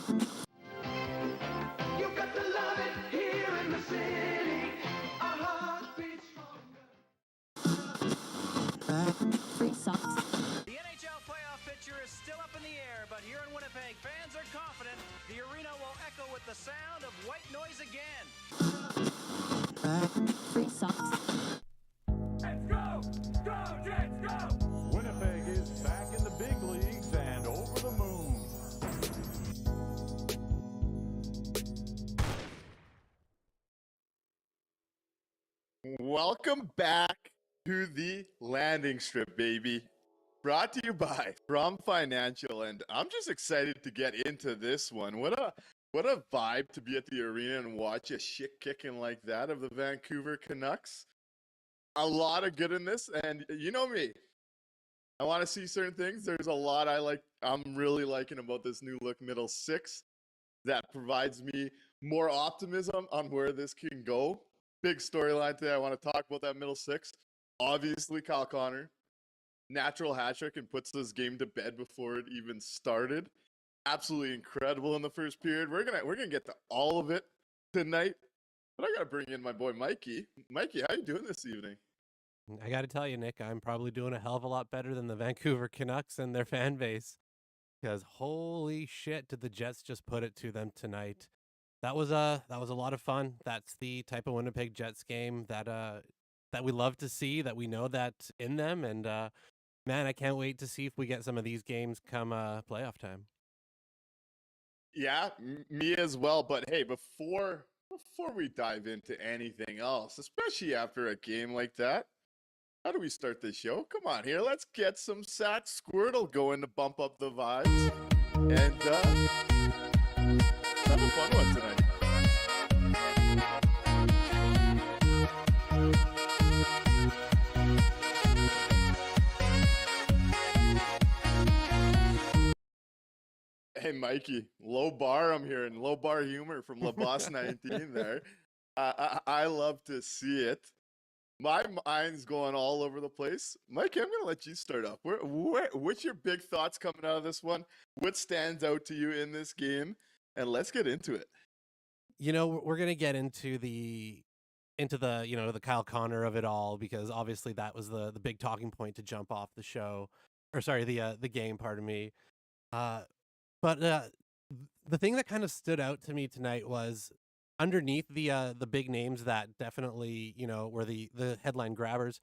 You got to love it here in the city. Our heart beats stronger. The NHL playoff picture is still up in the air, but here in Winnipeg, fans are confident the arena will echo with the sound of white noise again. Let's go! Go, Jets, go! Winnipeg is back in the big leagues and over the moon. Welcome back to the landing strip, baby. Brought to you by From Financial, and I'm just excited to get into this one. What a vibe to be at the arena and watch a shit kicking like that of the Vancouver Canucks. A lot of good in this, and you know me. I want to see certain things. There's a lot I'm really liking about this new look middle six that provides me more optimism on where this can go. Big storyline today. I want to talk about that middle six. Obviously, Kyle Connor, natural hat trick and puts this game to bed before it even started. Absolutely incredible in the first period. We're gonna get to all of it tonight. But I gotta bring in my boy Mikey. Mikey, how you doing this evening? I got to tell you, Nick, I'm probably doing a hell of a lot better than the Vancouver Canucks and their fan base. Because holy shit, did the Jets just put it to them tonight? That was a lot of fun. That's the type of Winnipeg Jets game that we love to see. That we know that's in them, and man, I can't wait to see if we get some of these games come playoff time. Yeah, me as well. But hey, before we dive into anything else, especially after a game like that, how do we start this show? Come on here, let's get some Sack Squirtle going to bump up the vibes. And have a fun one tonight. Hey, Mikey, low bar I'm hearing. Low bar humor from La Boss 19 there. I love to see it. My mind's going all over the place. Mikey, I'm going to let you start off. What's your big thoughts coming out of this one? What stands out to you in this game? And let's get into it. You know, we're gonna get into the the Kyle Connor of it all, because obviously that was the big talking point to jump off the show, or sorry, the game. Pardon me. But the thing that kind of stood out to me tonight was underneath the big names that definitely were the headline grabbers.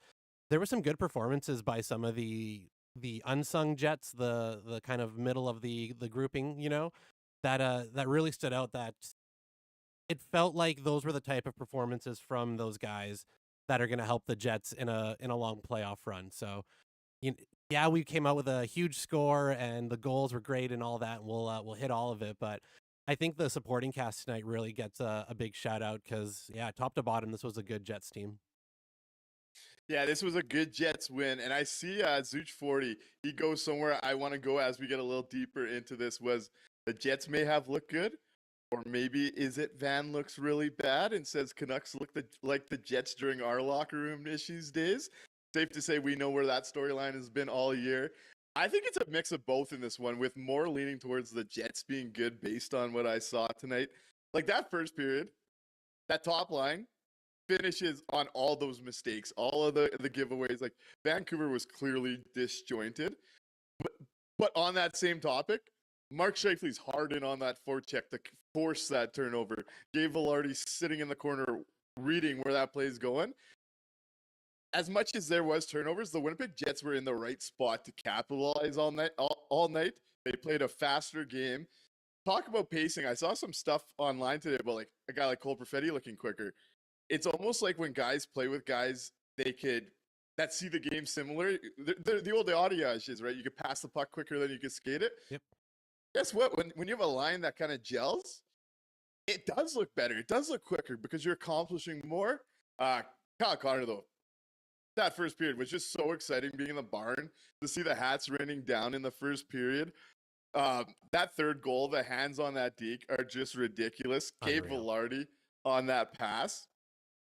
There were some good performances by some of the unsung Jets, the kind of middle of the grouping, that really stood out. That it felt like those were the type of performances from those guys that are going to help the Jets in a long playoff run. So, yeah, we came out with a huge score and the goals were great and all that. And we'll hit all of it, but I think the supporting cast tonight really gets a big shout out because, yeah, top to bottom, this was a good Jets team. Yeah, this was a good Jets win. And I see Zuch 40, he goes somewhere I want to go as we get a little deeper into this, was the Jets may have looked good, or maybe is it Van looks really bad and says Canucks look like the Jets during our locker room issues days. Safe to say we know where that storyline has been all year. I think it's a mix of both in this one, with more leaning towards the Jets being good based on what I saw tonight. Like that first period, that top line finishes on all those mistakes, all of the giveaways. Like Vancouver was clearly disjointed. But on that same topic, Mark Scheifele's hard in on that forecheck to force that turnover. Gabe Vilardi sitting in the corner reading where that play is going. As much as there was turnovers, the Winnipeg Jets were in the right spot to capitalize all night. They played a faster game. Talk about pacing. I saw some stuff online today about like a guy like Cole Perfetti looking quicker. It's almost like when guys play with guys that see the game similar. The old adage is, right? You could pass the puck quicker than you could skate it. Yep. Guess what? When you have a line that kind of gels, it does look better. It does look quicker because you're accomplishing more. Kyle Connor, though, that first period was just so exciting, being in the barn to see the hats raining down in the first period. That third goal, the hands on that deke are just ridiculous. Gabe Vilardi on that pass.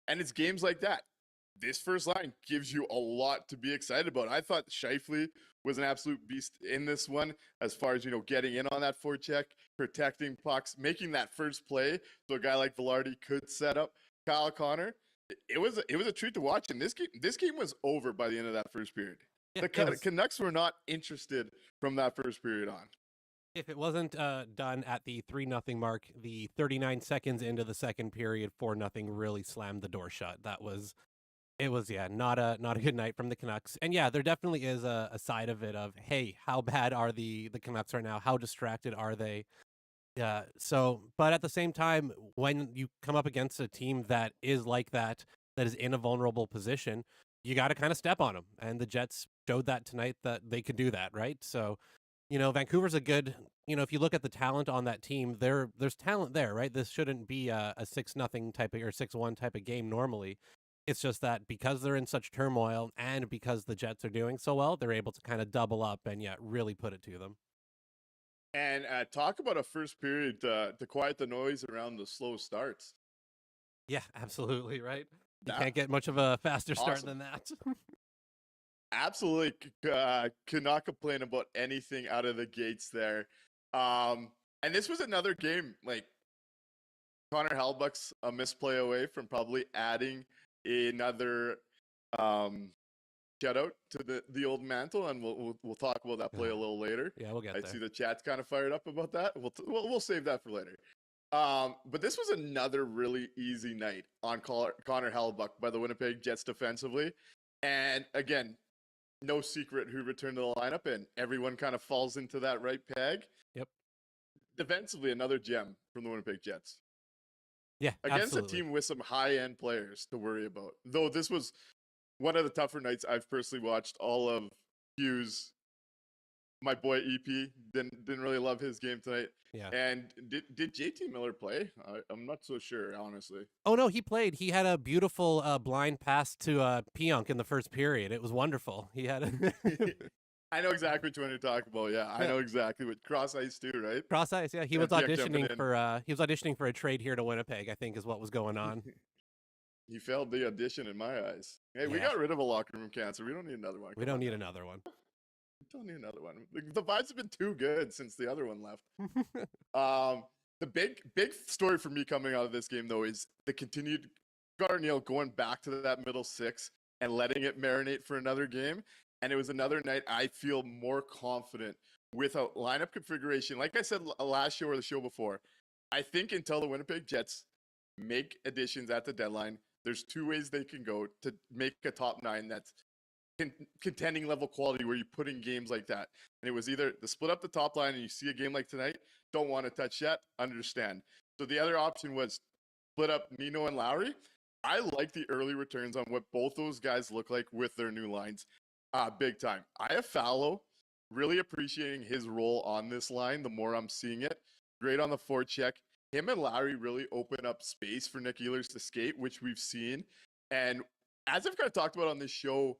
And it's games like that. this first line gives you a lot to be excited about. I thought Scheifele was an absolute beast in this one as far as, getting in on that forecheck, protecting pucks, making that first play so a guy like Velarde could set up Kyle Connor. It was a treat to watch, and this game was over by the end of that first period. Yeah, The Canucks were not interested from that first period on. if it wasn't done at the 3-0 mark, the 39 seconds into the second period, 4-0 really slammed the door shut. It was not a good night from the Canucks. And yeah, there definitely is a side of it of, hey, how bad are the Canucks right now? How distracted are they? Yeah. But at the same time, when you come up against a team that is like that is in a vulnerable position, you got to kind of step on them. And the Jets showed that tonight that they could do that, right? So, Vancouver's a good, if you look at the talent on that team, there's talent there, right? This shouldn't be a 6-0 type of or 6-1 type of game normally. It's just that because they're in such turmoil and because the Jets are doing so well, they're able to kind of double up and yet really put it to them. And talk about a first period to quiet the noise around the slow starts. Yeah, absolutely, right? You That- can't get much of a faster start Awesome. than that. Absolutely could not complain about anything out of the gates there. And this was another game, like Connor Hellebuyck's a misplay away from probably adding another shutout to the old mantle, and we'll talk about that play a little later. Yeah, we'll get I there. see the chat's kind of fired up about that. We'll save that for later. But this was another really easy night on Connor Hellebuyck by the Winnipeg Jets defensively, and again, no secret who returned to the lineup, and everyone kind of falls into that right peg. Yep. Defensively, another gem from the Winnipeg Jets. Yeah, Against absolutely. a team with some high-end players to worry about. Though this was one of the tougher nights I've personally watched all of Hughes. My boy EP didn't really love his game tonight. Yeah. And did JT Miller play? I'm not so sure, honestly. Oh no, he played. He had a beautiful blind pass to Pionk in the first period. It was wonderful. He had a I know exactly which one you're talking about. Yeah, I know exactly what cross ice too, right? cross eyes. Yeah, he Yeah, was Jack jumping auditioning for a trade here to Winnipeg, I think is what was going on. He failed the audition in my eyes. Hey, we Yeah. got rid of a locker room cancer. We don't need another one. We don't need another one. We don't need another one. The vibes have been too good since the other one left. The big story for me coming out of this game though is the continued Garneal going back to that middle six and letting it marinate for another game. And it was another night I feel more confident with a lineup configuration. Like I said last show or the show before, I think until the Winnipeg Jets make additions at the deadline, there's two ways they can go to make a top nine that's contending level quality where you put in games like that. And it was either the split up the top line and you see a game like tonight, don't want to touch that, understand. So the other option was split up Nino and Lowry. I like the early returns on what both those guys look like with their new lines. Big time. I have Fallow really appreciating his role on this line the more I'm seeing it. Great on the forecheck. Him and Lowry really open up space for Nick Ehlers to skate, which we've seen. And as I've kind of talked about on this show,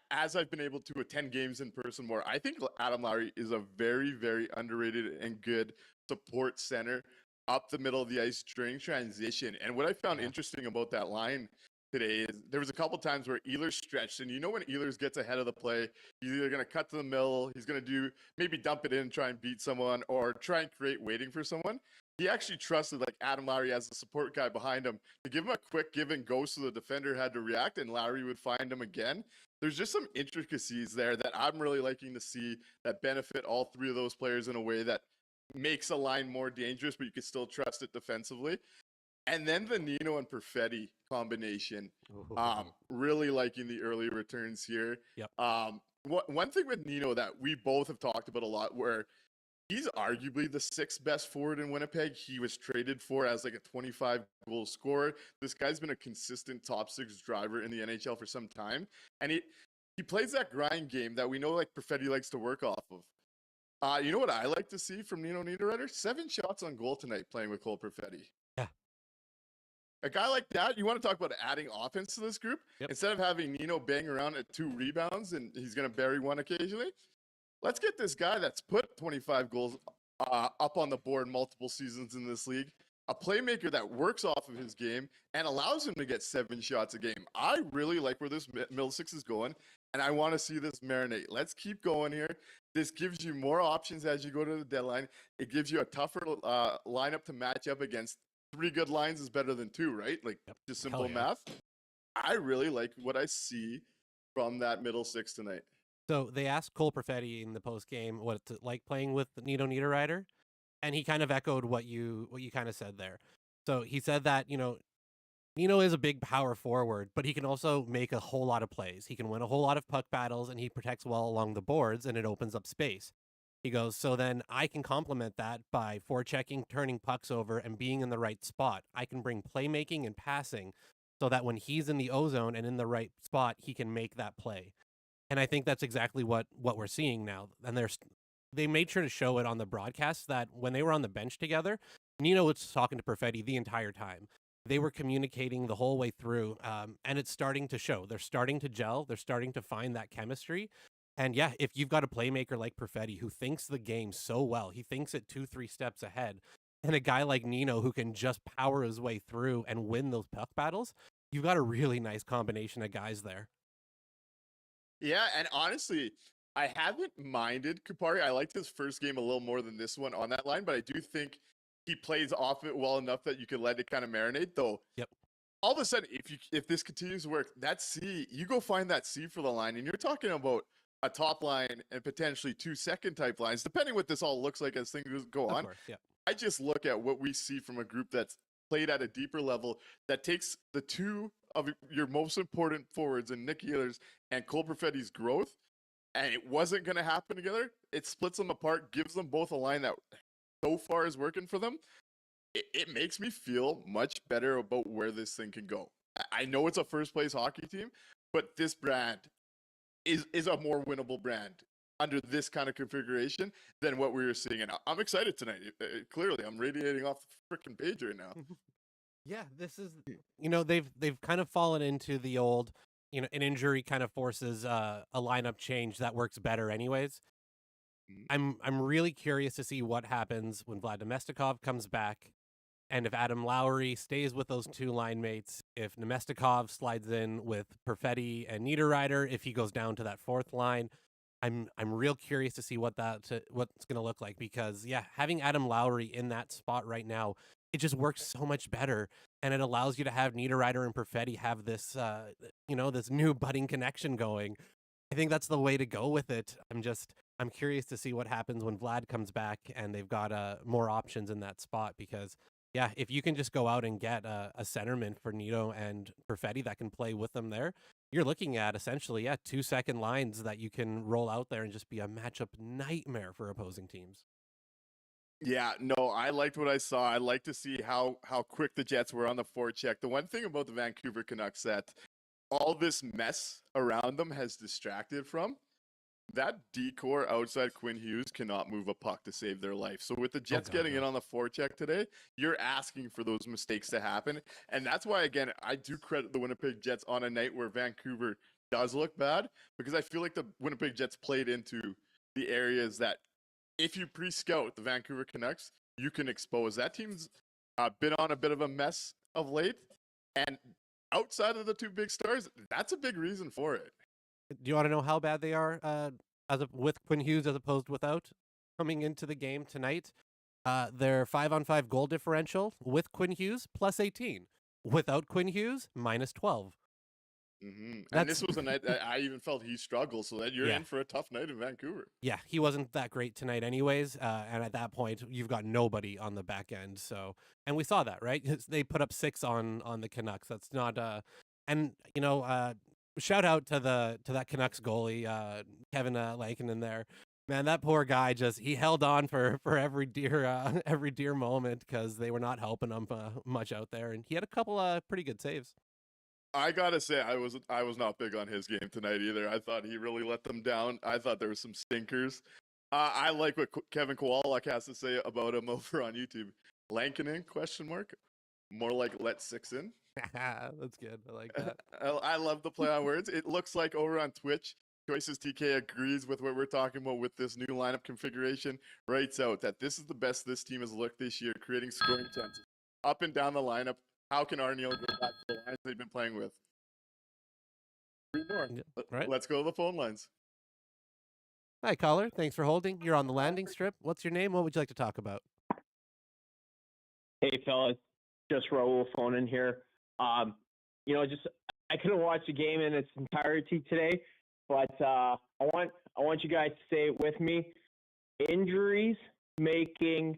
as I've been able to attend games in person more, I think Adam Lowry is a very, very underrated and good support center up the middle of the ice during transition. And what I found interesting about that line today is there was a couple times where Ehlers stretched, and when Ehlers gets ahead of the play, he's either going to cut to the middle, he's going to maybe dump it in and try and beat someone, or try and create waiting for someone. He actually trusted like Adam Lowry as the support guy behind him to give him a quick give and go so the defender had to react and Lowry would find him again. There's just some intricacies there that I'm really liking to see that benefit all three of those players in a way that makes a line more dangerous, but you can still trust it defensively. And then the Nino and Perfetti combination, really liking the early returns here. Yep. One thing with Nino that we both have talked about a lot, where he's arguably the sixth best forward in Winnipeg. He was traded for as like a 25-goal scorer. This guy's been a consistent top six driver in the NHL for some time. And he plays that grind game that we know like Perfetti likes to work off of. You know what I like to see from Nino Niederreiter? 7 shots on goal tonight playing with Cole Perfetti. Yeah. A guy like that, you want to talk about adding offense to this group? Yep. Instead of having Nino bang around at 2 rebounds and he's going to bury one occasionally, let's get this guy that's put 25 goals up on the board multiple seasons in this league a playmaker that works off of his game and allows him to get 7 shots a game. I really like where this middle six is going, and I want to see this marinate. Let's keep going here. This gives you more options as you go to the deadline. It gives you a tougher lineup to match up against. 3 good lines is better than 2, right? Like, just simple math. I really like what I see from that middle six tonight. So they asked Cole Perfetti in the post game what it's like playing with Nino Niederreiter, and he kind of echoed what you kind of said there. So he said that, Nino is a big power forward, but he can also make a whole lot of plays. He can win a whole lot of puck battles, and he protects well along the boards, and it opens up space. He goes, so then I can complement that by forechecking, turning pucks over, and being in the right spot. I can bring playmaking and passing so that when he's in the O-zone and in the right spot, he can make that play. And I think that's exactly what we're seeing now. And they made sure to show it on the broadcast that when they were on the bench together, Nino was talking to Perfetti the entire time. They were communicating the whole way through, and it's starting to show. They're starting to gel. They're starting to find that chemistry. And yeah, if you've got a playmaker like Perfetti who thinks the game so well, he thinks it 2-3 steps ahead, and a guy like Nino who can just power his way through and win those puck battles, you've got a really nice combination of guys there. Yeah, and honestly, I haven't minded Kupari. I liked his first game a little more than this one on that line, but I do think he plays off it well enough that you can let it kind of marinate. Though, Yep. all of a sudden, if this continues to work, that C, you go find that C for the line, and you're talking about a top line and potentially 2 second type lines, depending what this all looks like as things go on. Of course, yeah. I just look at what we see from a group that's played at a deeper level that takes the 2 of your most important forwards in Nick Ehlers and Cole Perfetti's growth, and it wasn't going to happen together. It splits them apart, gives them both a line that so far is working for them. It makes me feel much better about where this thing can go. I know it's a first place hockey team, but this brand is a more winnable brand under this kind of configuration than what we were seeing. And I'm excited tonight. Clearly, I'm radiating off the freaking page right now. Yeah, this is, they've kind of fallen into the old, an injury kind of forces a lineup change that works better anyways. I'm really curious to see what happens when Vlad Nemestikov comes back, and if Adam Lowry stays with those 2 line mates, if Nemestikov slides in with Perfetti and Niederreiter, if he goes down to that 4th line. I'm real curious to see what's going to look like, because having Adam Lowry in that spot right now, it just works so much better, and it allows you to have Niederreiter and Perfetti have this this new budding connection going. I think that's the way to go with it. I'm curious to see what happens when Vlad comes back and they've got more options in that spot, because if you can just go out and get a centerman for Nino and Perfetti that can play with them there, you're looking at essentially 2 second lines that you can roll out there and just be a matchup nightmare for opposing teams. Yeah, no, I liked what I saw. I like to see how quick the Jets were on the forecheck. The one thing about the Vancouver Canucks that all this mess around them has distracted from, that decor outside Quinn Hughes cannot move a puck to save their life. So with the Jets getting in on the forecheck today, you're asking for those mistakes to happen. And that's why, again, I do credit the Winnipeg Jets on a night where Vancouver does look bad, because I feel like the Winnipeg Jets played into the areas that if you pre-scout the Vancouver Canucks, you can expose. That team's been on a bit of a mess of late. And outside of the 2 big stars, that's a big reason for it. Do you want to know how bad they are with Quinn Hughes as opposed without coming into the game tonight? Their 5-on-5 goal differential with Quinn Hughes +18. Without Quinn Hughes, -12. And this was a night that I even felt he struggled, so that you're in for a tough night in Vancouver. Yeah, he wasn't that great tonight anyways, and at that point, you've got nobody on the back end. So, and we saw that, right? They put up 6 on the Canucks. That's not shout out to that Canucks goalie, Kevin Lankinen there. Man, that poor guy he held on for every dear moment, because they were not helping him much out there, and he had a couple pretty good saves. I gotta say, I was not big on his game tonight either. I thought he really let them down. I thought there were some stinkers. I like what Kevin Kowalczyk has to say about him over on YouTube. Lankinen ? More like let 6 in. That's good. I like that. I love the play on words. It looks like over on Twitch, Choices TK agrees with what we're talking about with this new lineup configuration. Writes out that this is the best this team has looked this year, creating scoring chances up and down the lineup. How can Arniel go back to the lines they've been playing with? 3 more. Yeah, right. Let's go to the phone lines. Hi, caller. Thanks for holding. You're on the landing strip. What's your name? What would you like to talk about? Hey, fellas, just Raul phoning here. Just I couldn't watch the game in its entirety today, but I want you guys to say it with me. Injuries making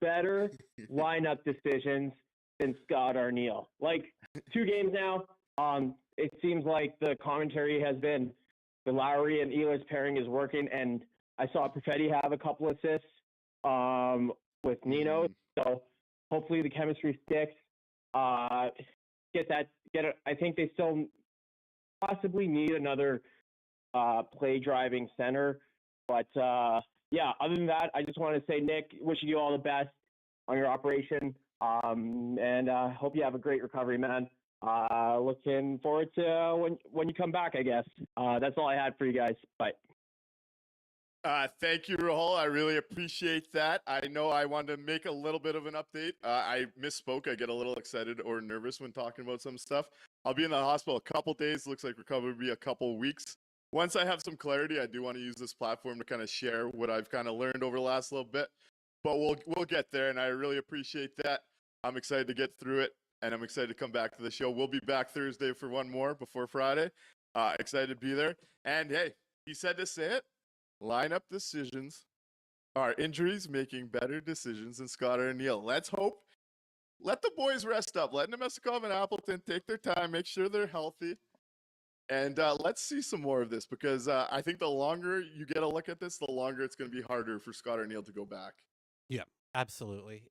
better lineup decisions than Scott Arniel. Like 2 games now, it seems like the commentary has been the Lowry and Ehlers pairing is working, and I saw Perfetti have a couple assists with Nino. So hopefully the chemistry sticks. I think they still possibly need another play driving center, but other than that, I just want to say, Nick, wishing you all the best on your operation, and hope you have a great recovery, man. Looking forward to when you come back, I guess. That's all I had for you guys. Bye. Thank you, Rahul. I really appreciate that. I know I wanted to make a little bit of an update. I misspoke. I get a little excited or nervous when talking about some stuff. I'll be in the hospital a couple days. Looks like recovery will be a couple weeks. Once I have some clarity, I do want to use this platform to kind of share what I've kind of learned over the last little bit. But we'll get there, and I really appreciate that. I'm excited to get through it, and I'm excited to come back to the show. We'll be back Thursday for one more before Friday. Excited to be there. And hey, he said to say it. Lineup decisions are injuries making better decisions than Scott Arniel. Let's hope. Let the boys rest up. Let Nemestikov and Appleton take their time, make sure they're healthy. And let's see some more of this, because I think the longer you get a look at this, the longer it's going to be harder for Scott Arniel to go back. Yeah, absolutely.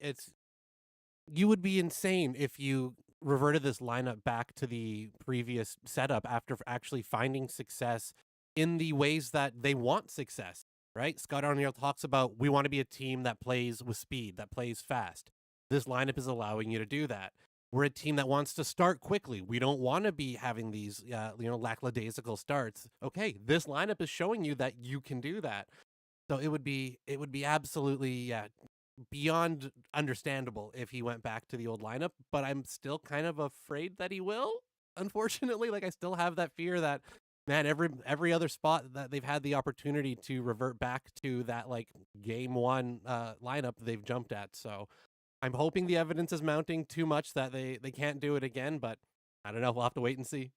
You would be insane if you reverted this lineup back to the previous setup after actually finding success in the ways that they want success, right? Scott Arniel talks about, we want to be a team that plays with speed, that plays fast. This lineup is allowing you to do that. We're a team that wants to start quickly. We don't want to be having these, lackadaisical starts. Okay, this lineup is showing you that you can do that. So it would be absolutely beyond understandable if he went back to the old lineup. But I'm still kind of afraid that he will. Unfortunately, I still have that fear that, man, every other spot that they've had the opportunity to revert back to that game 1 lineup, they've jumped at. So I'm hoping the evidence is mounting too much that they can't do it again, but I don't know. We'll have to wait and see.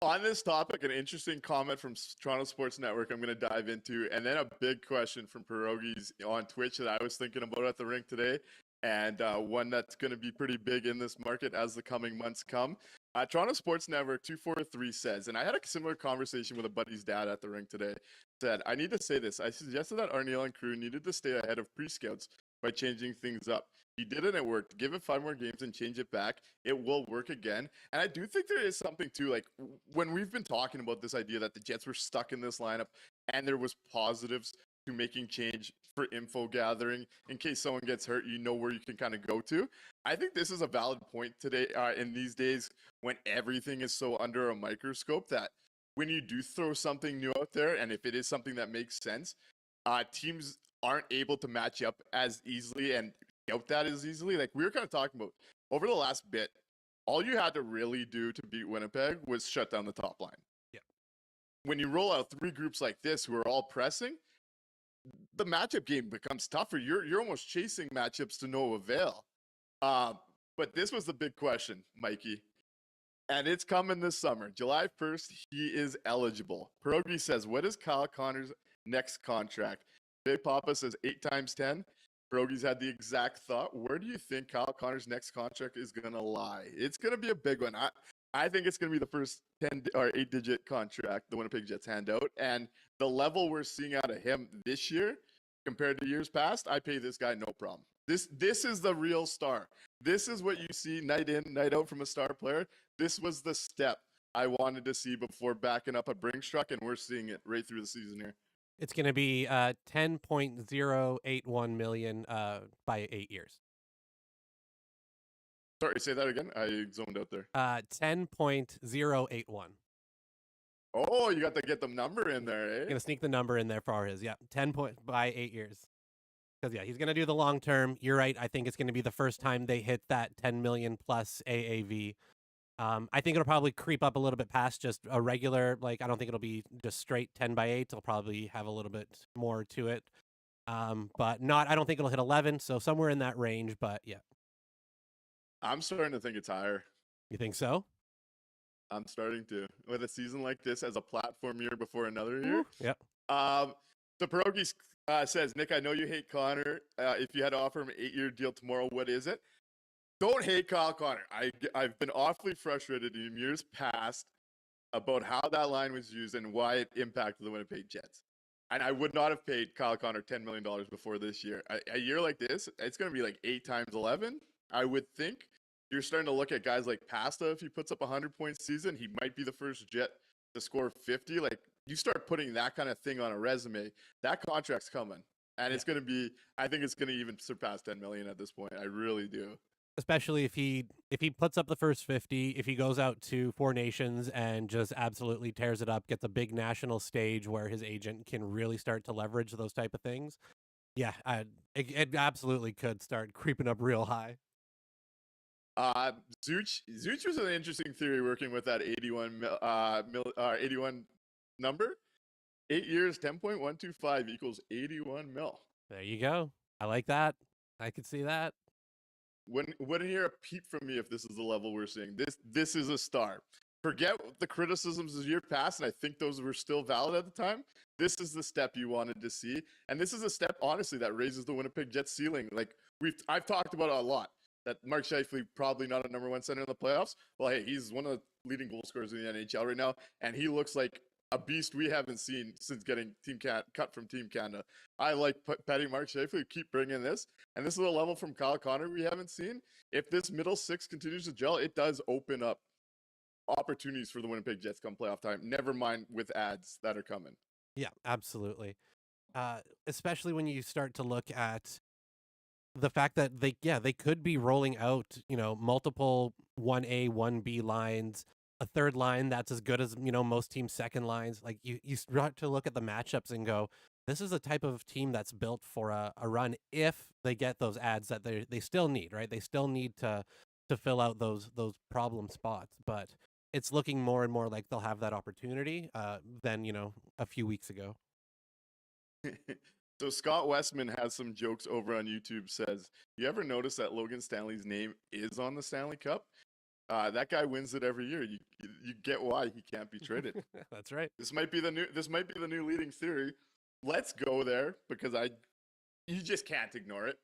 On this topic, an interesting comment from Toronto Sports Network I'm going to dive into, and then a big question from Pierogies on Twitch that I was thinking about at the rink today, and one that's going to be pretty big in this market as the coming months come. Toronto Sports Network 243 says, and I had a similar conversation with a buddy's dad at the rink today, said, I need to say this. I suggested that Arniel and crew needed to stay ahead of pre-scouts by changing things up. He did it and it worked. Give it 5 more games and change it back. It will work again. And I do think there is something too, when we've been talking about this idea that the Jets were stuck in this lineup and there was positives to making change for info gathering in case someone gets hurt, you know where you can kind of go to. I think this is a valid point today in these days when everything is so under a microscope, that when you do throw something new out there, and if it is something that makes sense, teams aren't able to match up as easily and scout that as easily. Like we were kind of talking about over the last bit, all you had to really do to beat Winnipeg was shut down the top line. Yeah. When you roll out 3 groups like this who are all pressing, the matchup game becomes tougher. You're almost chasing matchups to no avail. But this was the big question, Mikey. And it's coming this summer. July 1st, he is eligible. Pierogi says, what is Kyle Connor's next contract? Big Papa says 8 times 10. Pierogi's had the exact thought. Where do you think Kyle Connor's next contract is going to lie? It's going to be a big one. I think it's going to be the first 10 or 8-digit contract the Winnipeg Jets hand out. And the level we're seeing out of him this year compared to years past, I pay this guy no problem. This is the real star. This is what you see night in, night out from a star player. This was the step I wanted to see before backing up a Brinks truck, and we're seeing it right through the season here. It's going to be 10.081 million by 8 years. Sorry, say that again. I zoned out there. 10.081. Oh, you got to get the number in there, eh? Going to sneak the number in there for his. Yeah, 10 by 8 years. Because yeah, he's going to do the long term. You're right. I think it's going to be the first time they hit that 10 million plus AAV. I think it'll probably creep up a little bit past just a regular, like, I don't think it'll be just straight 10 by 8. It'll probably have a little bit more to it. But I don't think it'll hit 11. So somewhere in that range. But yeah. I'm starting to think it's higher. You think so? I'm starting to. With a season like this as a platform year before another year. Yep. The Pierogi says, Nick, I know you hate Connor. If you had to offer him an 8-year deal tomorrow, what is it? Don't hate Kyle Connor. I've been awfully frustrated in years past about how that line was used and why it impacted the Winnipeg Jets. And I would not have paid Kyle Connor $10 million before this year. A year like this, it's going to be like 8 times 11, I would think. You're starting to look at guys like Pasta. If he puts up a 100-point season, he might be the first Jet to score 50. Like, you start putting that kind of thing on a resume, that contract's coming. And it's going to be, I think it's going to even surpass 10 million at this point. I really do. Especially if he puts up the first 50, if he goes out to Four Nations and just absolutely tears it up, gets a big national stage where his agent can really start to leverage those type of things. Yeah, it absolutely could start creeping up real high. Zuch was an interesting theory working with that 81 number. 8 years, 10.125 equals 81 mil. There you go. I like that. I could see that. Wouldn't hear a peep from me if this is the level we're seeing. This is a star. Forget the criticisms of year past, and I think those were still valid at the time. This is the step you wanted to see, and this is a step, honestly, that raises the Winnipeg Jets ceiling. Like I've talked about it a lot. That Mark Scheifele probably not a number 1 center in the playoffs. Well, hey, he's one of the leading goal scorers in the NHL right now, and he looks like a beast we haven't seen since getting cut from Team Canada. I like Petty Mark Scheifele. Keep bringing this, and this is a level from Kyle Connor we haven't seen. If this middle six continues to gel, it does open up opportunities for the Winnipeg Jets come playoff time. Never mind with ads that are coming. Yeah, absolutely. Especially when you start to look at the fact that they could be rolling out, multiple 1A, 1B lines, a third line that's as good as, most teams' second lines. Like you start to look at the matchups and go, this is a type of team that's built for a run if they get those ads that they still need, right? They still need to fill out those problem spots, but it's looking more and more like they'll have that opportunity than, a few weeks ago. So Scott Westman has some jokes over on YouTube. Says, you ever notice that Logan Stanley's name is on the Stanley Cup? That guy wins it every year. You get why he can't be traded. That's right. This might be the new leading theory. Let's go there because you just can't ignore it.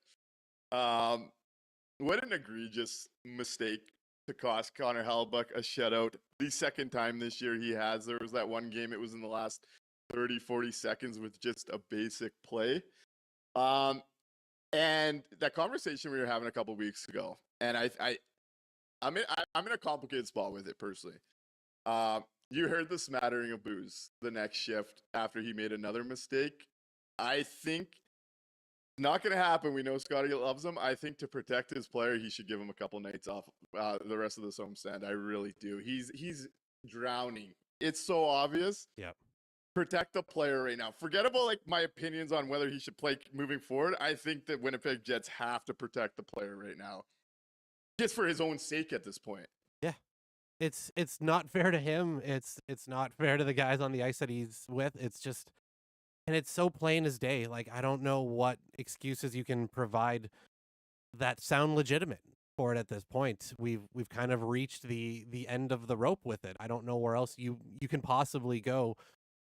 What an egregious mistake to cost Connor Hellebuyck a shutout. The second time this year he has. There was that one game, it was in the last 30, 40 seconds with just a basic play. And that conversation we were having a couple weeks ago, and I'm in a complicated spot with it personally. You heard the smattering of boos the next shift after he made another mistake. I think not going to happen. We know Scotty loves him. I think to protect his player, he should give him a couple nights off the rest of this homestand. I really do. He's drowning. It's so obvious. Yep. Protect the player right now. Forget about my opinions on whether he should play moving forward. I think that Winnipeg Jets have to protect the player right now, just for his own sake at this point. Yeah, it's not fair to him. It's not fair to the guys on the ice that he's with. It's just, and it's so plain as day. Like, I don't know what excuses you can provide that sound legitimate for it at this point. We've kind of reached the end of the rope with it. I don't know where else you can possibly go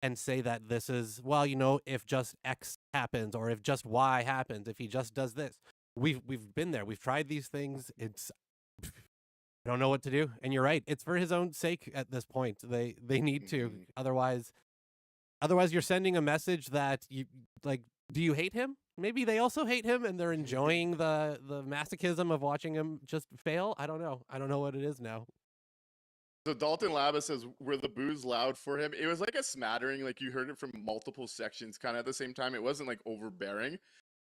and say that this is, well, if just X happens or if just Y happens, if he just does this. We've been there. We've tried these things. I don't know what to do. And you're right. It's for his own sake at this point. They need to. Otherwise you're sending a message that you do you hate him? Maybe they also hate him and they're enjoying the masochism of watching him just fail. I don't know. I don't know what it is now. So Dalton Labba says, were the boos loud for him? It was like a smattering, like you heard it from multiple sections kind of at the same time. It wasn't overbearing,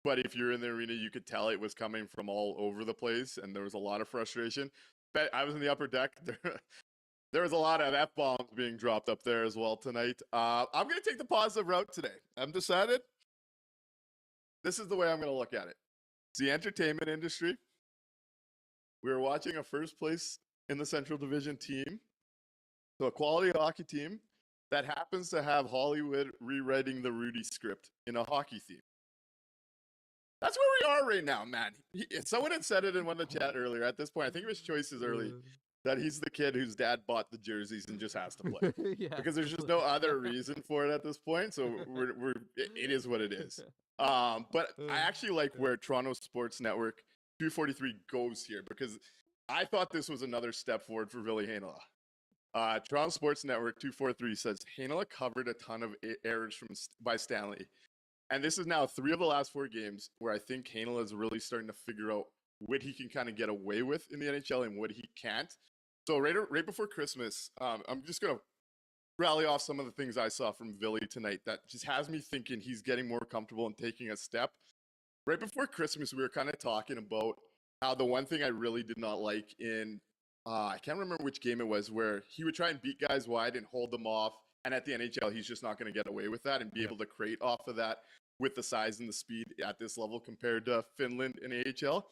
but if you're in the arena, you could tell it was coming from all over the place and there was a lot of frustration. But I was in the upper deck. There was a lot of F-bombs being dropped up there as well tonight. I'm going to take the positive route today. I'm decided this is the way I'm going to look at it. It's the entertainment industry. We're watching a first place in the Central Division team, so a quality hockey team that happens to have Hollywood rewriting the Rudy script in a hockey theme. That's where we are right now, man. Someone had said it in one of the chat earlier. At this point, I think it was Choices early, that he's the kid whose dad bought the jerseys and just has to play. Yeah. Because there's just no other reason for it at this point. So it is what it is. But I actually like where Toronto Sports Network 243 goes here, because I thought this was another step forward for Ville Heinola. Toronto Sports Network 243 says Heinola covered a ton of errors by Stanley. And this is now 3 of the last 4 games where I think Heinola is really starting to figure out what he can kind of get away with in the NHL and what he can't. So right before Christmas, I'm just going to rally off some of the things I saw from Ville tonight that just has me thinking he's getting more comfortable and taking a step. Right before Christmas, we were kind of talking about how the one thing I really did not like in, I can't remember which game it was, where he would try and beat guys wide and hold them off. And at the NHL, he's just not going to get away with that and be able to create off of that with the size and the speed at this level compared to Finland and AHL.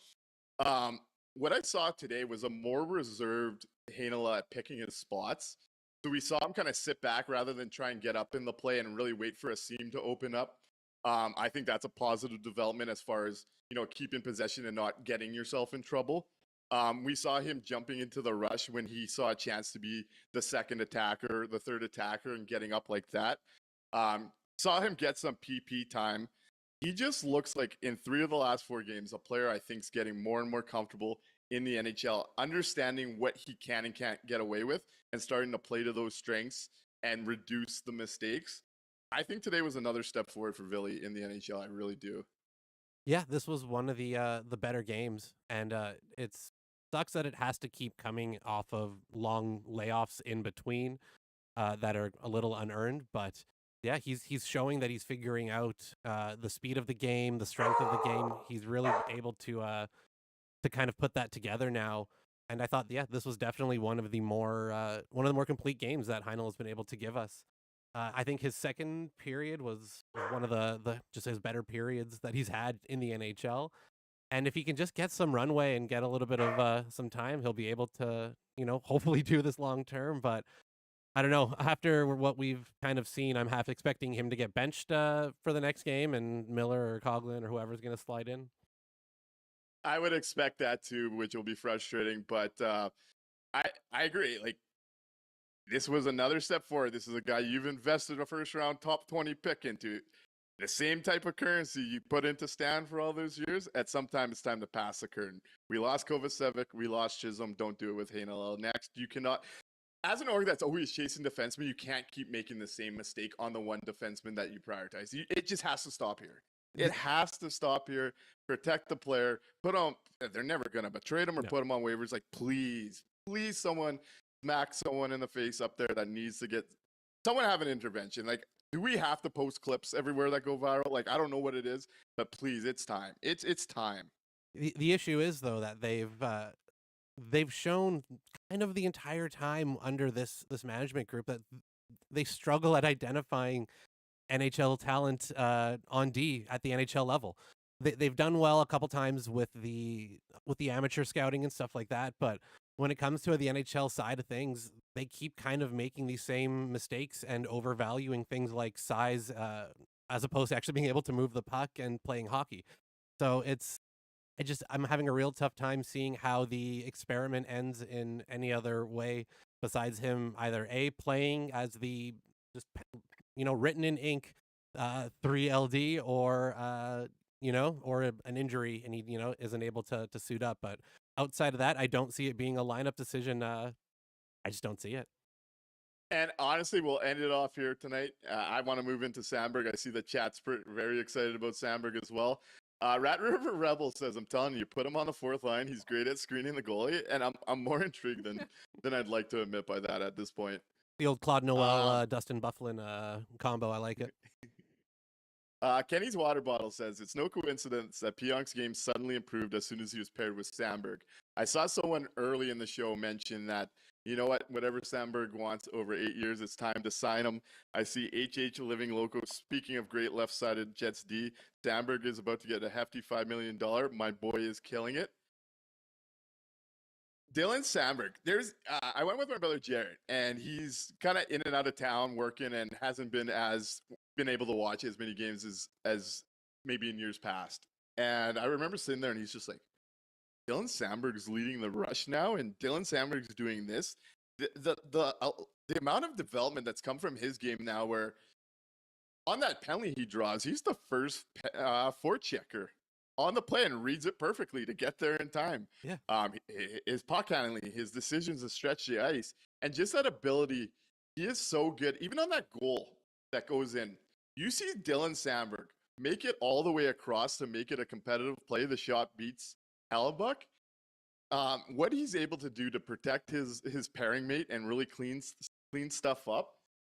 What I saw today was a more reserved Heinola at picking his spots. So we saw him kind of sit back rather than try and get up in the play and really wait for a seam to open up. I think that's a positive development as far as, keeping possession and not getting yourself in trouble. We saw him jumping into the rush when he saw a chance to be the second attacker, the third attacker, and getting up like that. Saw him get some PP time. He just looks like, in 3 of the last 4 games, a player I think is getting more and more comfortable in the NHL, understanding what he can and can't get away with and starting to play to those strengths and reduce the mistakes. I think today was another step forward for Ville in the NHL. I really do. Yeah, this was one of the better games, and it sucks that it has to keep coming off of long layoffs in between that are a little unearned. But yeah, he's showing that he's figuring out the speed of the game, the strength of the game. He's really able to kind of put that together now. And I thought, this was definitely one of the more complete games that Heinola has been able to give us. I think his second period was one of the just his better periods that he's had in the NHL. And if he can just get some runway and get a little bit of some time, he'll be able to, hopefully do this long term. But I don't know. After what we've kind of seen, I'm half expecting him to get benched for the next game, and Miller or Coughlin or whoever's going to slide in. I would expect that too, which will be frustrating. But I agree. Like, this was another step forward. This is a guy you've invested a first round top 20 pick into. The same type of currency you put into Stan for all those years. At some time, it's time to pass the curtain. We lost Kovacevic. We lost Chisholm. Don't do it with Heinola. Next, you cannot. As an org that's always chasing defensemen, you can't keep making the same mistake on the one defenseman that you prioritize. It just has to stop here. It has to stop here. Protect the player. Put on. They're never gonna, but trade him or put him on waivers. Like, please, someone smack someone in the face up there that needs to get. Someone have an intervention. Like, do we have to post clips everywhere that go viral? Like, I don't know what it is, but please, it's time. It's time. The issue is, though, that they've shown kind of the entire time under this management group that they struggle at identifying NHL talent on D at the NHL level. They've done well a couple times with the amateur scouting and stuff like that, but when it comes to the NHL side of things, they keep kind of making these same mistakes and overvaluing things like size as opposed to actually being able to move the puck and playing hockey. So I'm having a real tough time seeing how the experiment ends in any other way besides him either playing as the just written in ink 3LD or an injury and he isn't able to suit up. But outside of that, I don't see it being a lineup decision. I just don't see it. And honestly, we'll end it off here tonight. I want to move into Sandberg. I see the chat's very excited about Sandberg as well. Rat River Rebel says, I'm telling you, put him on the 4th line. He's great at screening the goalie. And I'm more intrigued than I'd like to admit by that at this point. The old Claude Noel, Dustin Bufflin combo. I like it. Kenny's water bottle says, it's no coincidence that Pionk's game suddenly improved as soon as he was paired with Sandberg. I saw someone early in the show mention that you know what? Whatever Sandberg wants over 8 years, it's time to sign him. I see HH Living Loco. Speaking of great left-sided Jets D, Sandberg is about to get a hefty $5 million. My boy is killing it. Dylan Sandberg. I went with my brother Jared, and he's kind of in and out of town working and hasn't been able to watch as many games as maybe in years past. And I remember sitting there, and he's just like, Dylan Sandberg's leading the rush now, and Dylan Sandberg's doing this. The amount of development that's come from his game now, where on that penalty he draws, he's the first forechecker on the play and reads it perfectly to get there in time. Yeah. His puck handling, his decisions to stretch the ice, and just that ability, he is so good. Even on that goal that goes in, you see Dylan Sandberg make it all the way across to make it a competitive play. The shot beats Hellebuck. What he's able to do to protect his pairing mate and really clean stuff up.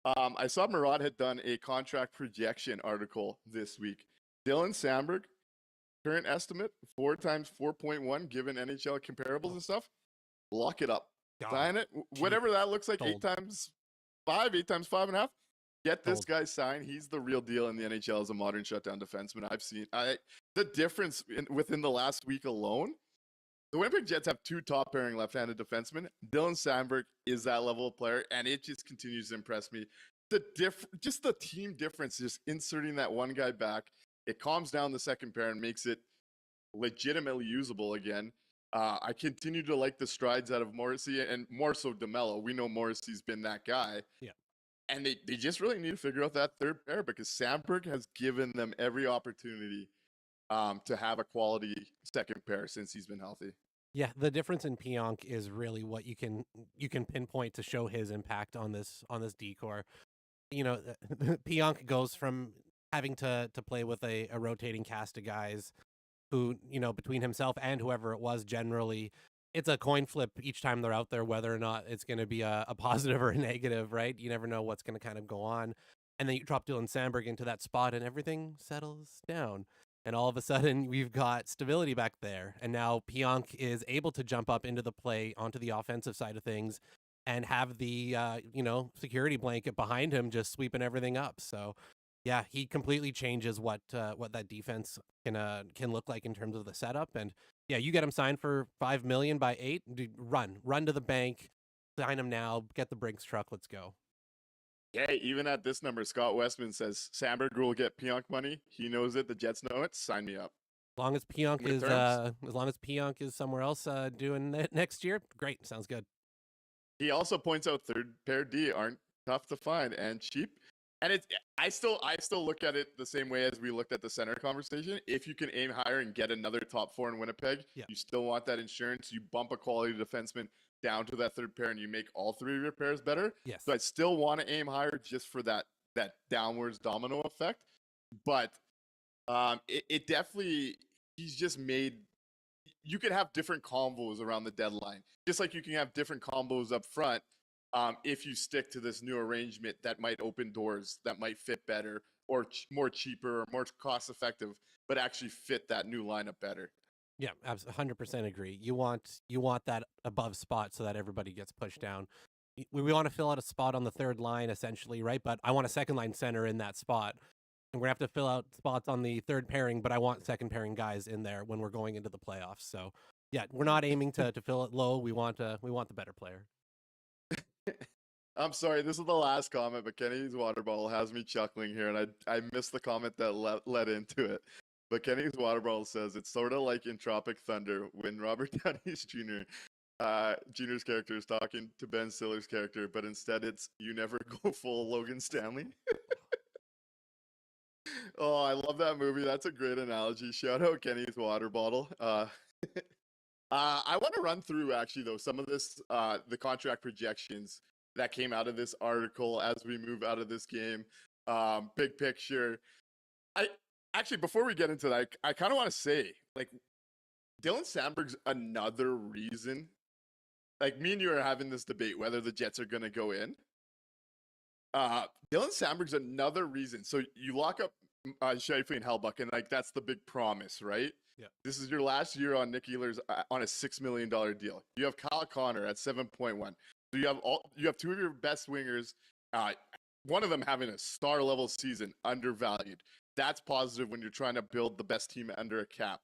I saw Murad had done a contract projection article this week. Dylan Sandberg, current estimate 4 times 4.1 given NHL comparables and stuff. Lock it up. God, Sign it. Whatever that looks like, Sold. 8 times 5, 8 times 5.5. Get this Sold. guy signed. He's the real deal in the NHL as a modern shutdown defenseman. I've seen the difference within the last week alone. The Winnipeg Jets have 2 top pairing left-handed defensemen. Dylan Sandberg is that level of player, and it just continues to impress me. Just the team difference, just inserting that one guy back, it calms down the second pair and makes it legitimately usable again. I continue to like the strides out of Morrissey, and more so DeMello. We know Morrissey's been that guy. Yeah. And they just really need to figure out that third pair, because Sandberg has given them every opportunity to have a quality second pair since he's been healthy. Yeah, the difference in Pionk is really what you can pinpoint to show his impact on this decor. You know, Pionk goes from having to play with a rotating cast of guys who, you know, between himself and whoever it was, generally it's a coin flip each time they're out there, whether or not it's going to be a positive or a negative, right? You never know what's going to kind of go on. And then you drop Dylan Sandberg into that spot and everything settles down. And all of a sudden we've got stability back there. And now Pionk is able to jump up into the play onto the offensive side of things and have the, security blanket behind him just sweeping everything up. So yeah, he completely changes what that defense can look like in terms of the setup. And yeah, you get him signed for $5 million by 8. Run to the bank, sign him now, get the Brinks truck, let's go. Yeah, even at this number, Scott Westman says Sandberg will get Pionk money. He knows it. The Jets know it. Sign me up. As long as Pionk With is terms. as long as Pionk is somewhere else doing it next year, great, sounds good. He also points out third pair D aren't tough to find and cheap. And I still look at it the same way as we looked at the center conversation. If you can aim higher and get another top 4 in Winnipeg, Yeah. you still want that insurance. You bump a quality defenseman down to that third pair and you make all 3 of your pairs better. Yes. So I still want to aim higher just for that downwards domino effect. But it definitely, he's just made, you could have different combos around the deadline. Just like you can have different combos up front. If you stick to this new arrangement that might open doors, that might fit better, or more cheaper, or more cost effective, but actually fit that new lineup better. Yeah, 100% agree. You want that above spot so that everybody gets pushed down. We want to fill out a spot on the third line, essentially, right? But I want a second line center in that spot. And we're going to have to fill out spots on the third pairing, but I want second pairing guys in there when we're going into the playoffs. So yeah, we're not aiming to fill it low. We want the better player. I'm sorry, this is the last comment, but Kenny's water bottle has me chuckling here, and I missed the comment that led into it. But Kenny's water bottle says it's sort of like in Tropic Thunder when Robert Downey Jr.'s character is talking to Ben Stiller's character, but instead it's you never go full Logan Stanley. Oh, I love that movie. That's a great analogy. Shout out Kenny's water bottle. I want to run through actually though some of this the contract projections that came out of this article as we move out of this game. Big picture. Actually, before we get into that, I kind of want to say, like, Dylan Sandberg's another reason. Like, me and you are having this debate whether the Jets are going to go in. Dylan Sandberg's another reason. So you lock up Shifley and Hellebuck, and, like, that's the big promise, right? Yeah. This is your last year on Nick Ehlers on a $6 million deal. You have Kyle Connor at 7.1. So you have two of your best wingers, one of them having a star level season, undervalued. That's positive when you're trying to build the best team under a cap.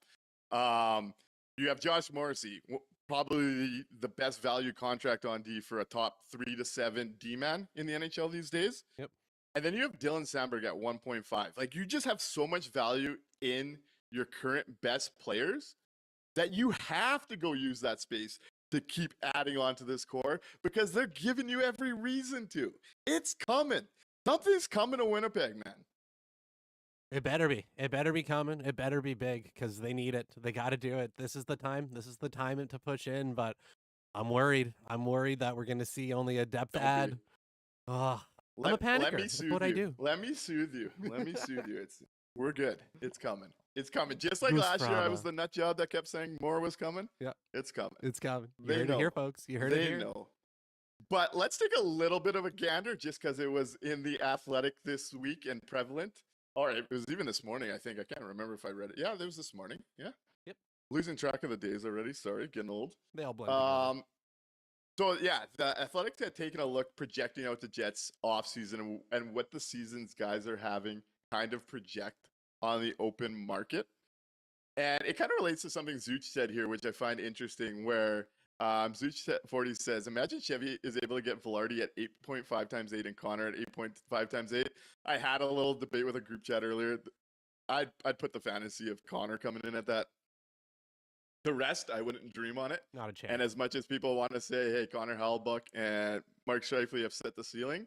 You have Josh Morrissey, probably the best value contract on D for a top 3 to 7 D man in the NHL these days. Yep. And then you have Dylan Sandberg at 1.5. Like, you just have so much value in your current best players that you have to go use that space to keep adding on to this core because they're giving you every reason to. It's coming. Something's coming to Winnipeg, man. It better be. It better be coming. It better be big because they need it. They got to do it. This is the time. This is the time to push in. But I'm worried. I'm worried that we're going to see only a depth Don't add. be. Oh, I'm a panicker. Let me That's soothe what you. I do. Let me soothe you. Let me soothe you. We're good. It's coming. It's coming. Just like Goose last year, I was Fraba. the nut job that kept saying more was coming. Yeah. It's coming. It's coming. You They heard it here, know. folks. You heard it They here. know. But let's take a little bit of a gander just because it was in the Athletic this week and prevalent. Or it was even this morning, I think. I can't remember if I read it. Yeah, it was this morning. Yeah. Yep. Losing track of the days already. Sorry, getting old. They all blend together. So yeah, the Athletic had taken a look projecting out the Jets offseason and what the seasons guys are having kind of project on the open market. And it kind of relates to something Zuch said here, which I find interesting, where Zuch 40 says, imagine Chevy is able to get Velarde at 8.5 times 8 and Connor at 8.5 times 8. I had a little debate with a group chat earlier. I'd put the fantasy of Connor coming in at that. The rest, I wouldn't dream on it. Not a chance. And as much as people want to say, hey, Connor Hellbuck and Mark Scheifele have set the ceiling,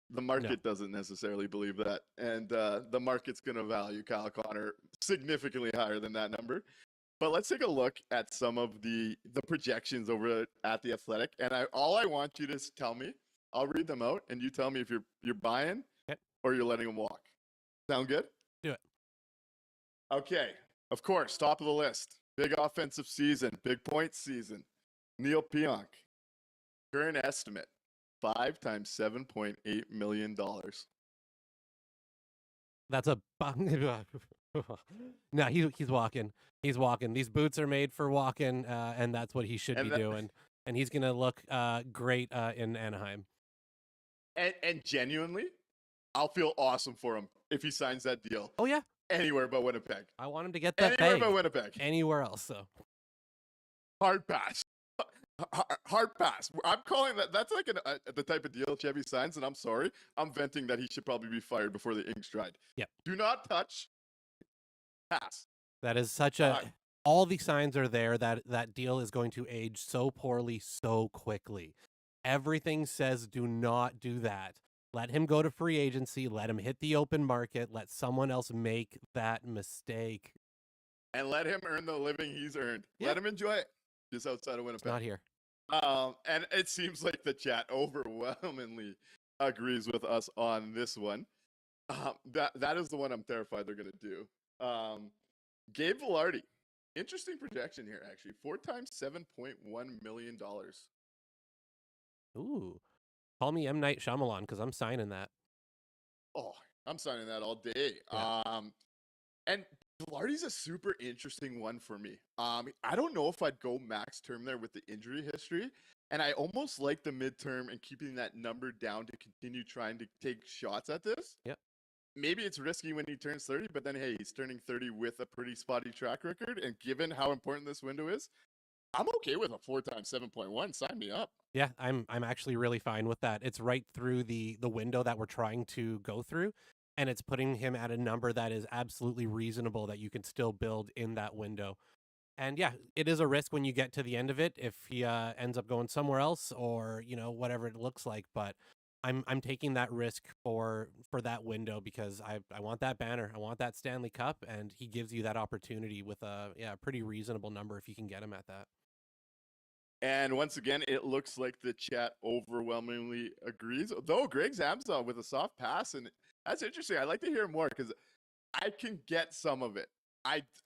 the market doesn't necessarily believe that. And the market's going to value Kyle Connor significantly higher than that number. But let's take a look at some of the projections over at the Athletic. And all I want you to tell me, I'll read them out, and you tell me if you're buying or you're letting them walk. Sound good? Do it. Okay. Of course, top of the list. Big offensive season, big points season. Neil Pionk. Current estimate, 5 times $7.8 million. That's a no. He's walking. He's walking. These boots are made for walking, and that's what he should be doing. And he's gonna look great in Anaheim. And genuinely, I'll feel awesome for him if he signs that deal. Oh yeah. Anywhere but Winnipeg. I want him to get that Anywhere bag. but Winnipeg. Anywhere else, though. Hard pass. Hard pass. I'm calling that. That's like the type of deal Chevy signs, and I'm sorry. I'm venting that he should probably be fired before the ink's dried. Yep. Do not touch. Pass. That is such a. All the signs are there that that deal is going to age so poorly so quickly. Everything says do not do that. Let him go to free agency. Let him hit the open market. Let someone else make that mistake. And let him earn the living he's earned. Yeah. Let him enjoy it. Just outside of Winnipeg. It's not here. And it seems like the chat overwhelmingly agrees with us on this one. That is the one I'm terrified they're going to do. Gabe Velarde. Interesting projection here, actually. 4 times $7.1 million. Ooh. Call me M. Night Shyamalan because I'm signing that. Oh, I'm signing that all day. Yeah. And Velarde's a super interesting one for me. I don't know if I'd go max term there with the injury history. And I almost like the midterm and keeping that number down to continue trying to take shots at this. Yep. Maybe it's risky when he turns 30, but then, hey, he's turning 30 with a pretty spotty track record. And given how important this window is, I'm okay with a 4 times 7.1. Sign me up. Yeah, I'm actually really fine with that. It's right through the window that we're trying to go through, and it's putting him at a number that is absolutely reasonable that you can still build in that window. And yeah, it is a risk when you get to the end of it if he ends up going somewhere else or, you know, whatever it looks like, but I'm taking that risk for that window because I want that banner. I want that Stanley Cup, and he gives you that opportunity with a pretty reasonable number if you can get him at that. And once again, it looks like the chat overwhelmingly agrees. Though Greg Zamzon with a soft pass, and that's interesting. I'd like to hear more because I can get some of it.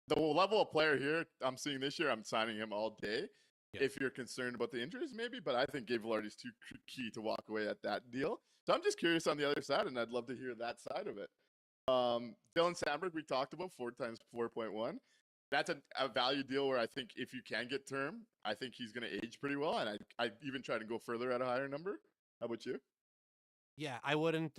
The level of player here I'm seeing this year, I'm signing him all day. Yeah. If you're concerned about the injuries, maybe, but I think Gabe Velarde's too key to walk away at that deal. So I'm just curious on the other side, and I'd love to hear that side of it. Dylan Sandberg, we talked about 4 times 4.1. that's a value deal where I think if you can get term, I think he's going to age pretty well. And I even try to go further at a higher number. How about you? Yeah, I wouldn't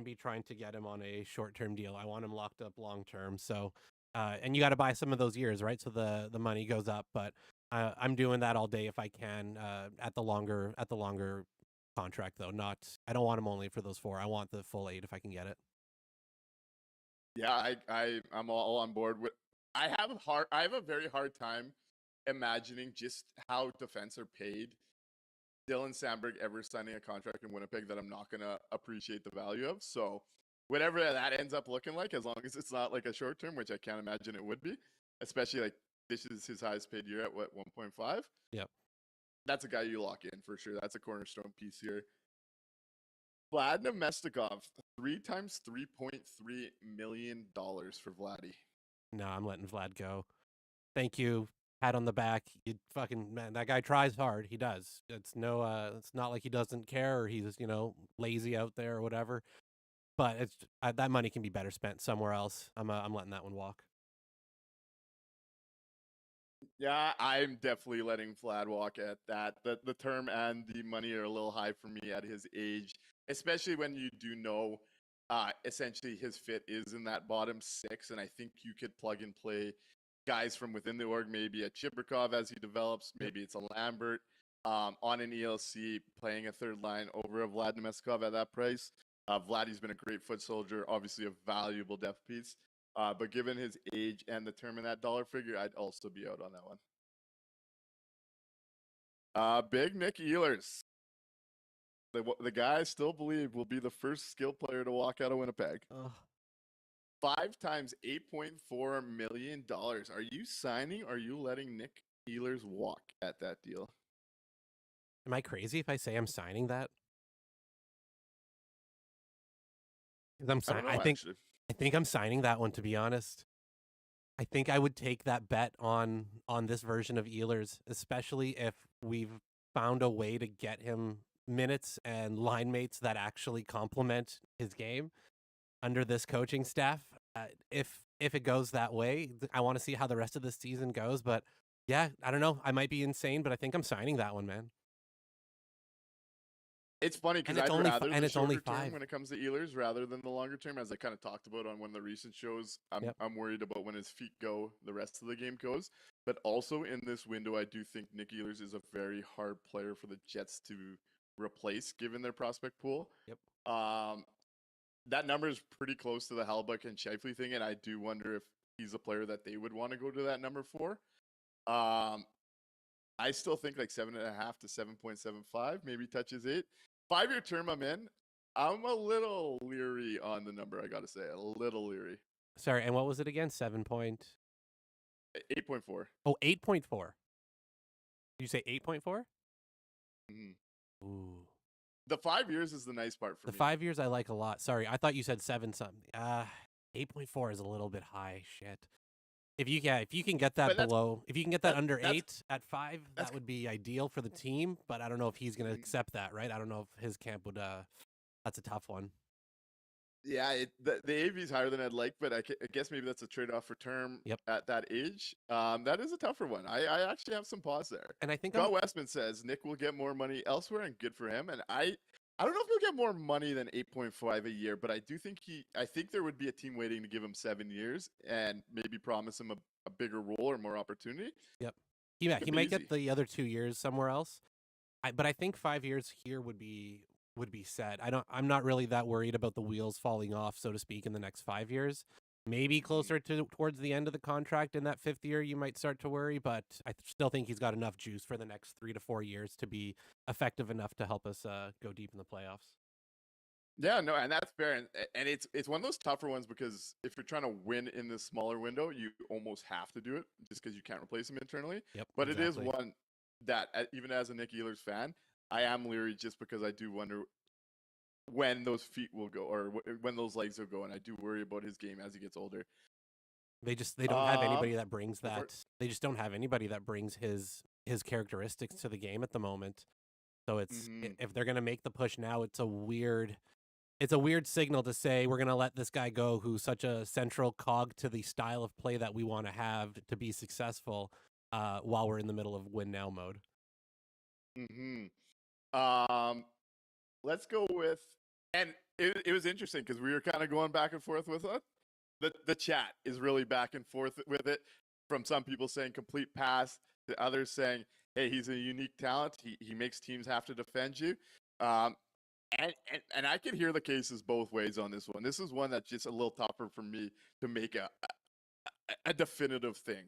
be trying to get him on a short-term deal. I want him locked up long-term. So, and you got to buy some of those years, right? So the money goes up. But I'm doing that all day if I can. At the longer contract though. I don't want him only for those 4. I want the full 8 if I can get it. Yeah, I'm all on board with. I have a very hard time imagining just how defense are paid. Dylan Sandberg ever signing a contract in Winnipeg that I'm not gonna appreciate the value of. So whatever that ends up looking like, as long as it's not like a short term, which I can't imagine it would be, especially like this is his highest paid year at what 1.5. Yep. That's a guy you lock in for sure. That's a cornerstone piece here. Vlad Nemestikov, 3 times $3.3 million for Vladdy. No, I'm letting Vlad go. Thank you. Pat on the back. You fucking man, that guy tries hard. He does. It's not like he doesn't care or he's lazy out there or whatever. But it's that money can be better spent somewhere else. I'm letting that one walk. Yeah, I'm definitely letting Vlad walk at that. The term and the money are a little high for me at his age, especially when you do know essentially his fit is in that bottom 6, and I think you could plug and play guys from within the org, maybe a Chibrikov as he develops, maybe it's a Lambert on an ELC playing a third line over a Vlad Nemestikov at that price. Vladdy's been a great foot soldier, obviously a valuable depth piece. But given his age and the term in that dollar figure, I'd also be out on that one. Big Nick Ehlers. The guy I still believe will be the first skilled player to walk out of Winnipeg. Ugh. 5 times $8.4 million. Are you signing or are you letting Nick Ehlers walk at that deal? Am I crazy if I say I'm signing that? 'Cause I'm I don't signing. know, actually. I think I'm signing that one, to be honest. I think I would take that bet on this version of Ehlers, especially if we've found a way to get him minutes and line mates that actually complement his game under this coaching staff. If it goes that way, I want to see how the rest of the season goes. But yeah, I don't know. I might be insane, but I think I'm signing that one, man. It's funny because And it's I'd only rather and the it's only shorter term 5. when it comes to Ehlers rather than the longer term, as I kind of talked about on one of the recent shows. Yep. I'm worried about when his feet go, the rest of the game goes. But also in this window, I do think Nick Ehlers is a very hard player for the Jets to replace, given their prospect pool. Yep. That number is pretty close to the Hellbuck and Scheifele thing, and I do wonder if he's a player that they would want to go to that number for. I still think like 7.5 to 7.75, maybe touches 8. 5-year term I'm in. I'm a little leery on the number, I gotta say. A little leery. Sorry, and what was it again? 7 point. 8.4. Oh, 8.4. Did you say 8.4? Mm-hmm. Ooh. The 5 years is the nice part for The me. 5 years I like a lot. Sorry, I thought you said 7 something. 8.4 is a little bit high. Shit. If you can get that But that's- below, if you can get that under that's- 8 at 5, that's- that would be ideal for the team. But I don't know if he's going to accept that, right? I don't know if his camp would. That's a tough one. Yeah, the AV is higher than I'd like, but I guess maybe that's a trade-off for term Yep. at that age. That is a tougher one. I actually have some pause there. And I think Scott Westman says Nick will get more money elsewhere, and good for him. And I don't know if he'll get more money than 8.5 a year, but I do think I think there would be a team waiting to give him 7 years and maybe promise him a bigger role or more opportunity. he could be might easy. get the other 2 years somewhere else. But I think 5 years here would be set. I'm not really that worried about the wheels falling off, so to speak, in the next 5 years. Maybe closer towards the end of the contract in that 5th year, you might start to worry, but I still think he's got enough juice for the next 3 to 4 years to be effective enough to help us go deep in the playoffs. Yeah, no, and that's fair, and it's one of those tougher ones because if you're trying to win in this smaller window, you almost have to do it just because you can't replace him internally. Yep. But it exactly. is one that, even as a Nick Ehlers fan, I am leery just because I do wonder when those feet will go or when those legs will go, and I do worry about his game as he gets older. They don't have anybody that brings go for that. it. They just don't have anybody that brings his characteristics to the game at the moment. So it's Mhm. if they're gonna make the push now, it's a weird. it's a weird signal to say we're going to let this guy go who's such a central cog to the style of play that we want to have to be successful while we're in the middle of win now mode. Let's go with, and it was interesting because we were kind of going back and forth with it. The chat is really back and forth with it, from some people saying complete pass to others saying, hey, he's a unique talent. He makes teams have to defend you. And I can hear the cases both ways on this one. This is one that's just a little tougher for me to make a definitive thing.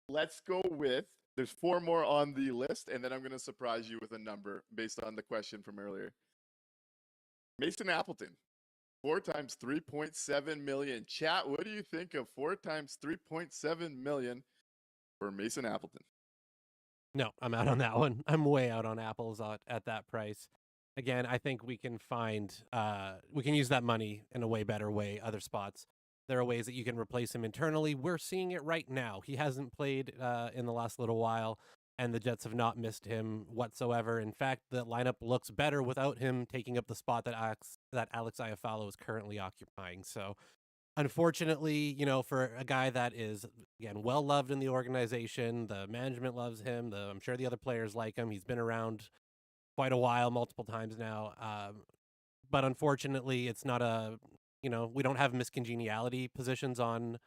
Let's go with, there's 4 more on the list, and then I'm going to surprise you with a number based on the question from earlier. Mason Appleton, 4 times 3.7 million. Chat, what do you think of 4 times 3.7 million for Mason Appleton? No, I'm out on that one. I'm way out on Apples at that price. Again, I think we can we can use that money in a way better way other spots. There are ways that you can replace him internally. We're seeing it right now. He hasn't played in the last little while, and the Jets have not missed him whatsoever. In fact, the lineup looks better without him taking up the spot that Alex Iafallo is currently occupying. So, unfortunately, for a guy that is, again, well loved in the organization, the management loves him. I'm sure the other players like him. He's been around quite a while, multiple times now. But unfortunately, it's not we don't have miscongeniality positions on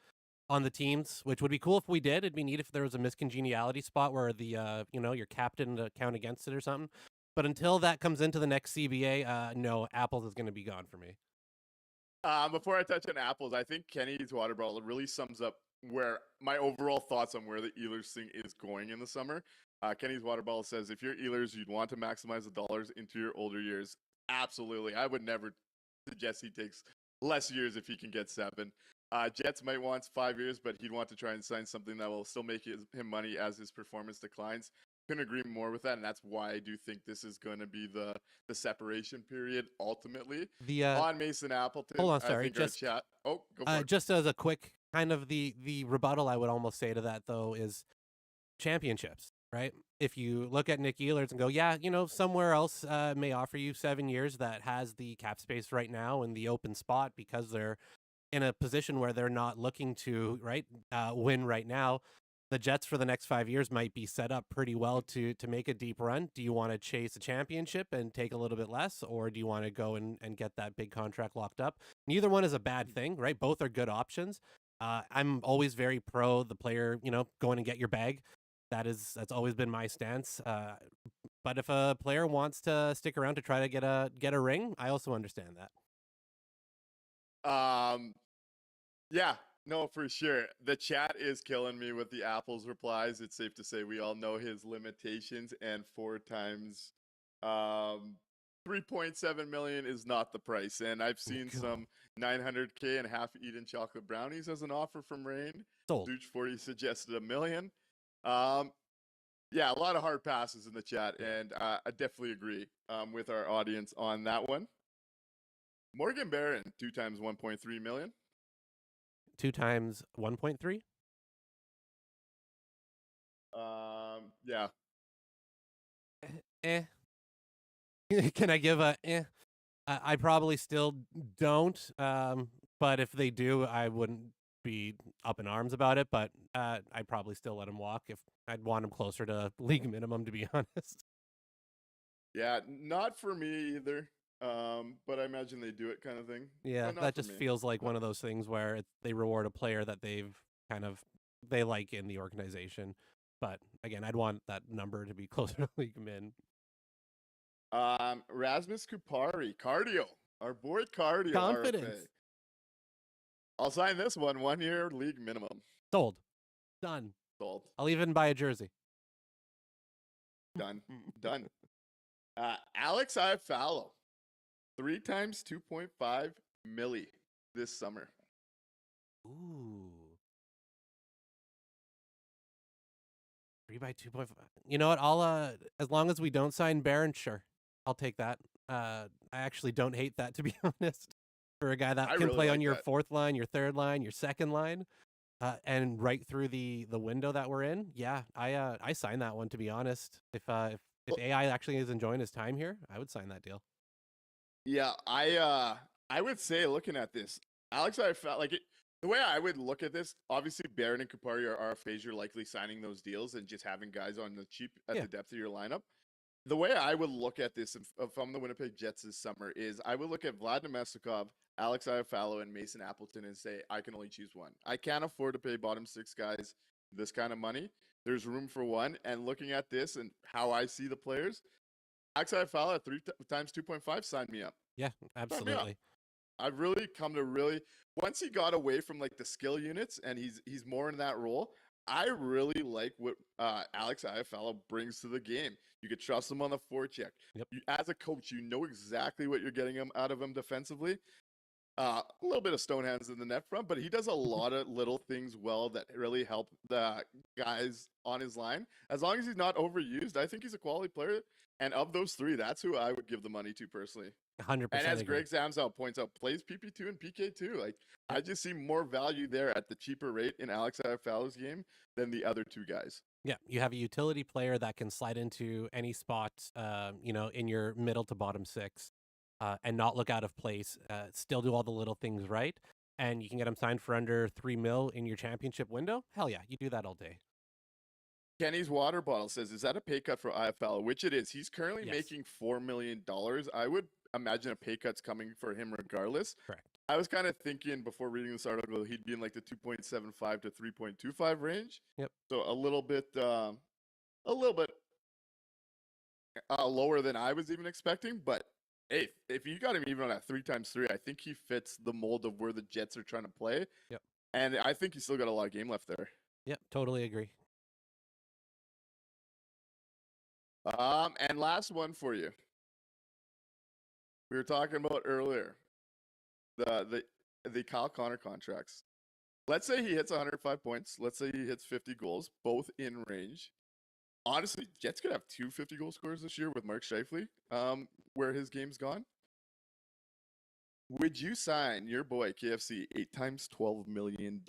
the teams, which would be cool if we did. It'd be neat if there was a miscongeniality spot where the your captain to count against it or something. But until that comes into the next CBA, no, Apples is going to be gone for me. Before I touch on Apples, I think Kenny's water bottle really sums up where my overall thoughts on where the Ehlers thing is going in the summer. Kenny's water bottle says, if you're Ehlers, you'd want to maximize the dollars into your older years. Absolutely. I would never suggest he takes less years if he can get 7. Jets might want 5 years, but he'd want to try and sign something that will still make him money as his performance declines. Couldn't agree more with that, and that's why I do think this is going to be the separation period ultimately. On Mason Appleton. Hold on, sorry. Go for it. Just as a quick kind of the rebuttal, I would almost say to that though is championships, right? If you look at Nick Ehlers and go, yeah, somewhere else may offer you 7 years that has the cap space right now in the open spot because they're in a position where they're not looking to win right now. The Jets for the next 5 years might be set up pretty well to make a deep run. Do you want to chase a championship and take a little bit less, or do you want to go and get that big contract locked up? Neither one is a bad thing, right? Both are good options. I'm always very pro the player, going and get your bag. That's always been my stance. But if a player wants to stick around to try to get a ring, I also understand that. Yeah, no, for sure. The chat is killing me with the Apples replies. It's safe to say we all know his limitations, and 4 times 3.7 million is not the price. And I've seen some 900K and half-eaten chocolate brownies as an offer from Rain. Sold. Such 40 suggested $1 million. Yeah, a lot of hard passes in the chat, and I definitely agree with our audience on that one. Morgan Barron, 2 times 1.3 million. 2 times 1.3? Yeah. Can I give a I probably still don't. But if they do, I wouldn't be up in arms about it. But I'd probably still let him walk if I'd want him closer to league minimum, to be honest. Yeah, not for me either. But I imagine they do it kind of thing. Yeah, that just feels like one of those things where they reward a player that they like in the organization. But again, I'd want that number to be closer to league min. Rasmus Kupari, Cardio, our boy Cardio. Confidence. RFA. I'll sign this one, 1 year league minimum. Sold. Done. Sold. I'll even buy a jersey. Done. Done. Alex Iafallo, 3 times 2.5 milli this summer. Ooh. 3 by 2.5. You know what? I'll as long as we don't sign Barron, sure, I'll take that. I actually don't hate that, to be honest. For a guy that can really play like on your that. 4th line, your 3rd line, your 2nd line, and right through the window that we're in, yeah, I sign that one, to be honest. If AI actually is enjoying his time here, I would sign that deal. Yeah, I would say looking at this, Alex, I felt like it. The way I would look at this, obviously Barron and Kupari are RFAs. You're likely signing those deals and just having guys on the cheap at Yeah. the depth of your lineup. The way I would look at this if I'm the Winnipeg Jets this summer is I would look at Vlad Nemestikov, Alex Iafallo, and Mason Appleton and say I can only choose one. I can't afford to pay bottom six guys this kind of money. There's room for one. And looking at this and how I see the players, Alex Iafallo at times 2.5 signed me up. Yeah, absolutely. I've really come to once he got away from like the skill units and he's more in that role. I really like what Alex Iafallo brings to the game. You could trust him on the forecheck. Yep. As a coach, you know exactly what you're getting out of him defensively. A little bit of stone hands in the net front, but he does a lot of little things well that really help the guys on his line. As long as he's not overused, I think he's a quality player. And of those three, that's who I would give the money to personally. 100%. And as agree. Greg Zamzow points out, plays PP2 and PK2. Like I just see more value there at the cheaper rate in Alex Iafallo's game than the other two guys. Yeah, you have a utility player that can slide into any spot, in your middle to bottom six, and not look out of place. Still do all the little things right, and you can get him signed for under $3 million in your championship window. Hell yeah, you do that all day. Kenny's water bottle says, "Is that a pay cut for Iafallo?" Which it is. He's currently Yes. making $4 million. I would imagine a pay cut's coming for him regardless. Correct. I was kind of thinking before reading this article, he'd be in like the 2.75 to 3.25 range. Yep. So a little bit lower than I was even expecting. But hey, if you got him even on that 3x3, I think he fits the mold of where the Jets are trying to play. Yep. And I think he's still got a lot of game left there. Yep, totally agree. And last one for you. We were talking about earlier the Kyle Connor contracts. Let's say he hits 105 points. Let's say he hits 50 goals, both in range. Honestly, Jets could have 2 50-goal scorers this year with Mark Scheifele, where his game's gone. Would you sign your boy KFC 8 times $12 million?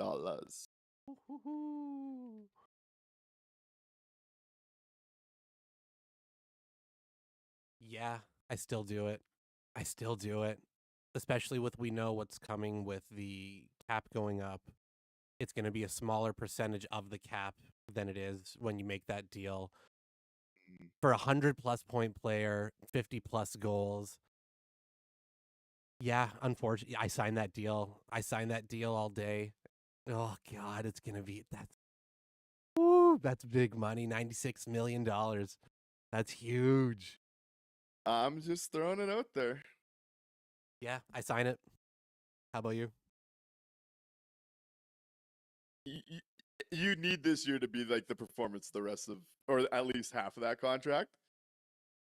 Yeah, I still do it. Especially with we know what's coming with the cap going up. It's going to be a smaller percentage of the cap than it is when you make that deal. For a 100+ point player, 50+ goals. Yeah, unfortunately, I signed that deal. All day. Oh God, it's going to be that's big money. $96 million. That's huge. I'm just throwing it out there. Yeah, I sign it. How about you? You need this year to be like the performance the rest of, or at least half of that contract.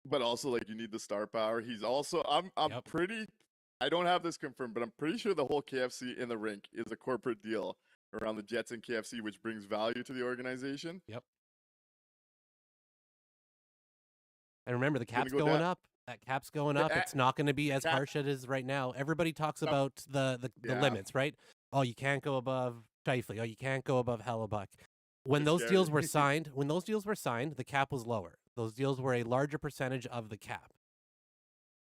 But also, like, you need the star power. He's also, I'm Yep. I don't have this confirmed, but I'm pretty sure the whole KFC in the rink is a corporate deal around the Jets and KFC, which brings value to the organization. Yep. And remember, the Gonna cap's go going down. up. That cap's going up. It's not going to be as cap- harsh as it is right now. Everybody talks about the Yeah. limits, right? Oh, you can't go above Scheifele. Oh, you can't go above Hellebuck. When It's those deals scary. were signed, the cap was lower. Those deals were a larger percentage of the cap.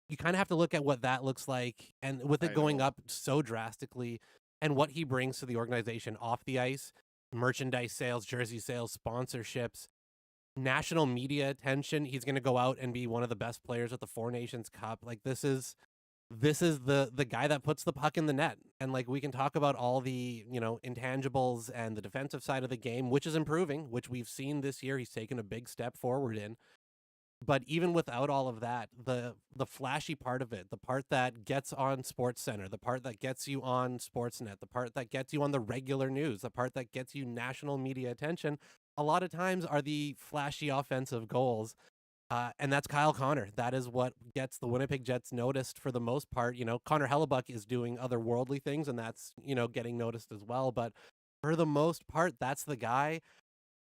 You kind of have to look at what that looks like, and with it I going know. up so drastically, and what he brings to the organization off the ice, merchandise sales, jersey sales, sponsorships, national media attention. He's going to go out and be one of the best players at the Four Nations Cup. Like this is the guy that puts the puck in the net. And like we can talk about all the, intangibles and the defensive side of the game, which is improving, which we've seen this year. He's taken a big step forward in. But even without all of that, the flashy part of it, the part that gets on SportsCenter, the part that gets you on Sportsnet, the part that gets you on the regular news, the part that gets you national media attention, a lot of times are the flashy offensive goals. And that's Kyle Connor. That is what gets the Winnipeg Jets noticed for the most part. Connor Hellebuck is doing otherworldly things, and that's, getting noticed as well. But for the most part, that's the guy.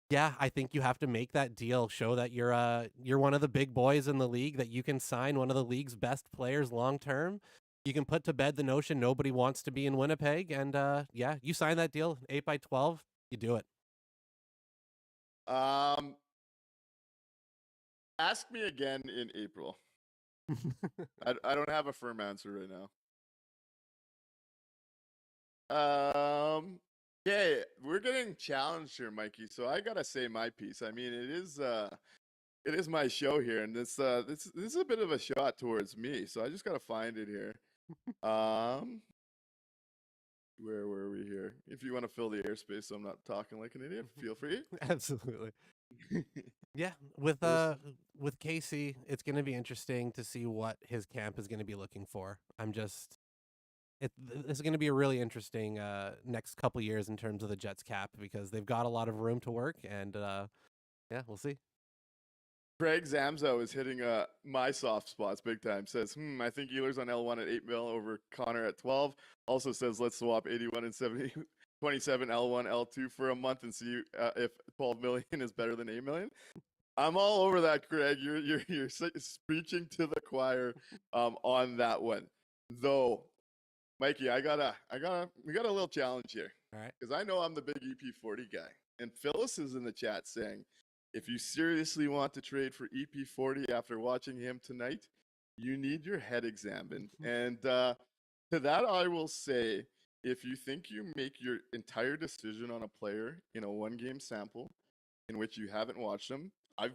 Yeah, I think you have to make that deal, show that you're one of the big boys in the league, that you can sign one of the league's best players long term. You can put to bed the notion nobody wants to be in Winnipeg, and you sign that deal 8x12, you do it. Ask me again in April. I don't have a firm answer right now. Okay, we're getting challenged here, Mikey. So I gotta say my piece. I mean, it is my show here, and this is a bit of a shot towards me. So I just gotta find it here. Where were we here? If you want to fill the airspace, so I'm not talking like an idiot, feel free. Absolutely. Yeah, with There's- with Casey, it's going to be interesting to see what his camp is going to be looking for. This is going to be a really interesting next couple years in terms of the Jets cap because they've got a lot of room to work, and yeah, we'll see. Craig Zamzo is hitting my soft spots big time. Says, I think Ehlers on L1 at 8 mil over Connor at 12. Also says, let's swap 81 and 27 L1, L2 for a month and see if 12 million is better than 8 million. I'm all over that, Craig. You're preaching to the choir on that one. Though, Mikey, we got a little challenge here. All right. Because I know I'm the big EP40 guy. And Phyllis is in the chat saying, if you seriously want to trade for EP40 after watching him tonight, you need your head examined. And to that, I will say, if you think you make your entire decision on a player in a one-game sample in which you haven't watched them, I'll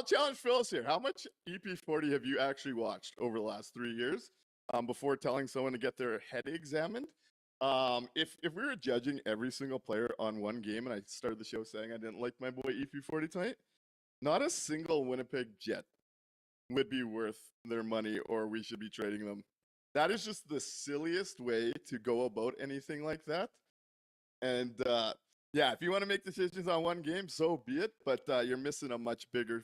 challenge Phyllis here. How much EP40 have you actually watched over the last 3 years before telling someone to get their head examined? If we were judging every single player on one game, and I started the show saying I didn't like my boy EP40 tonight, not a single Winnipeg Jet would be worth their money, or we should be trading them. That is just the silliest way to go about anything like that. And yeah, if you want to make decisions on one game, so be it. But you're missing a much bigger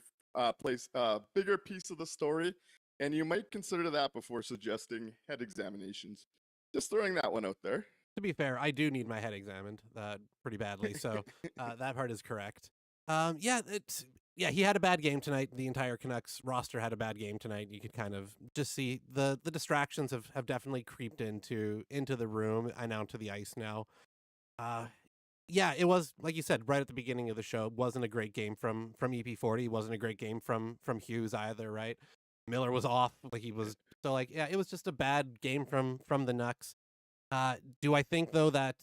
bigger piece of the story, and you might consider that before suggesting head examinations. Just throwing that one out there. To be fair, I do need my head examined pretty badly, so that part is correct. Yeah, he had a bad game tonight. The entire Canucks roster had a bad game tonight. You could kind of just see the distractions have definitely creeped into the room and onto the ice now. Yeah, it was, like you said, right at the beginning of the show, wasn't a great game from EP40. Wasn't a great game from Hughes either, right? Miller was off, yeah, it was just a bad game from the Nucks. Do I think though that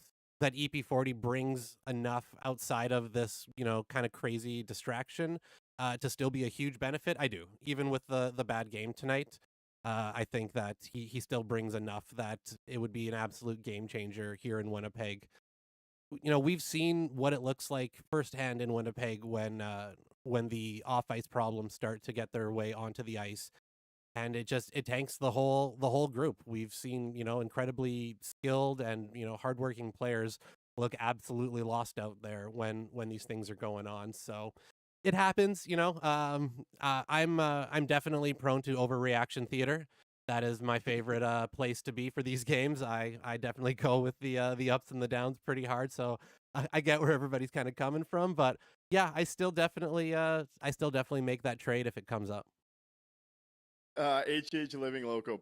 EP40 brings enough outside of this, kind of crazy distraction to still be a huge benefit? I do. Even with the bad game tonight, I think that he still brings enough that it would be an absolute game changer here in Winnipeg. We've seen what it looks like firsthand in Winnipeg when the off ice problems start to get their way onto the ice, and it tanks the whole group. We've seen incredibly skilled and hardworking players look absolutely lost out there when these things are going on. So it happens. I'm definitely prone to overreaction theater. That is my favorite place to be for these games. I definitely go with the ups and the downs pretty hard. So I get where everybody's kind of coming from, but yeah, I still definitely make that trade if it comes up. HH Living Loco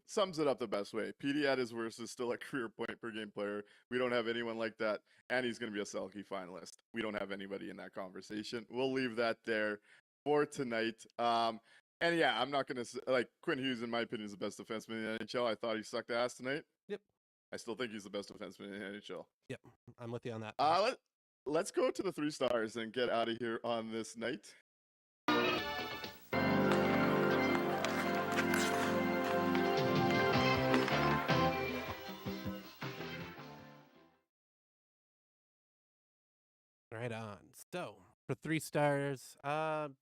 sums it up the best way. PD at his worst is still a career point per game player. We don't have anyone like that, and he's going to be a Selke finalist. We don't have anybody in that conversation. We'll leave that there for tonight. And yeah, I'm not going to Quinn Hughes, in my opinion, is the best defenseman in the NHL. I thought he sucked ass tonight. Yep. I still think he's the best defenseman in the NHL. Yep, I'm with you on that. Let's go to the 3 stars and get out of here on this night. Right on. So for 3 stars, kind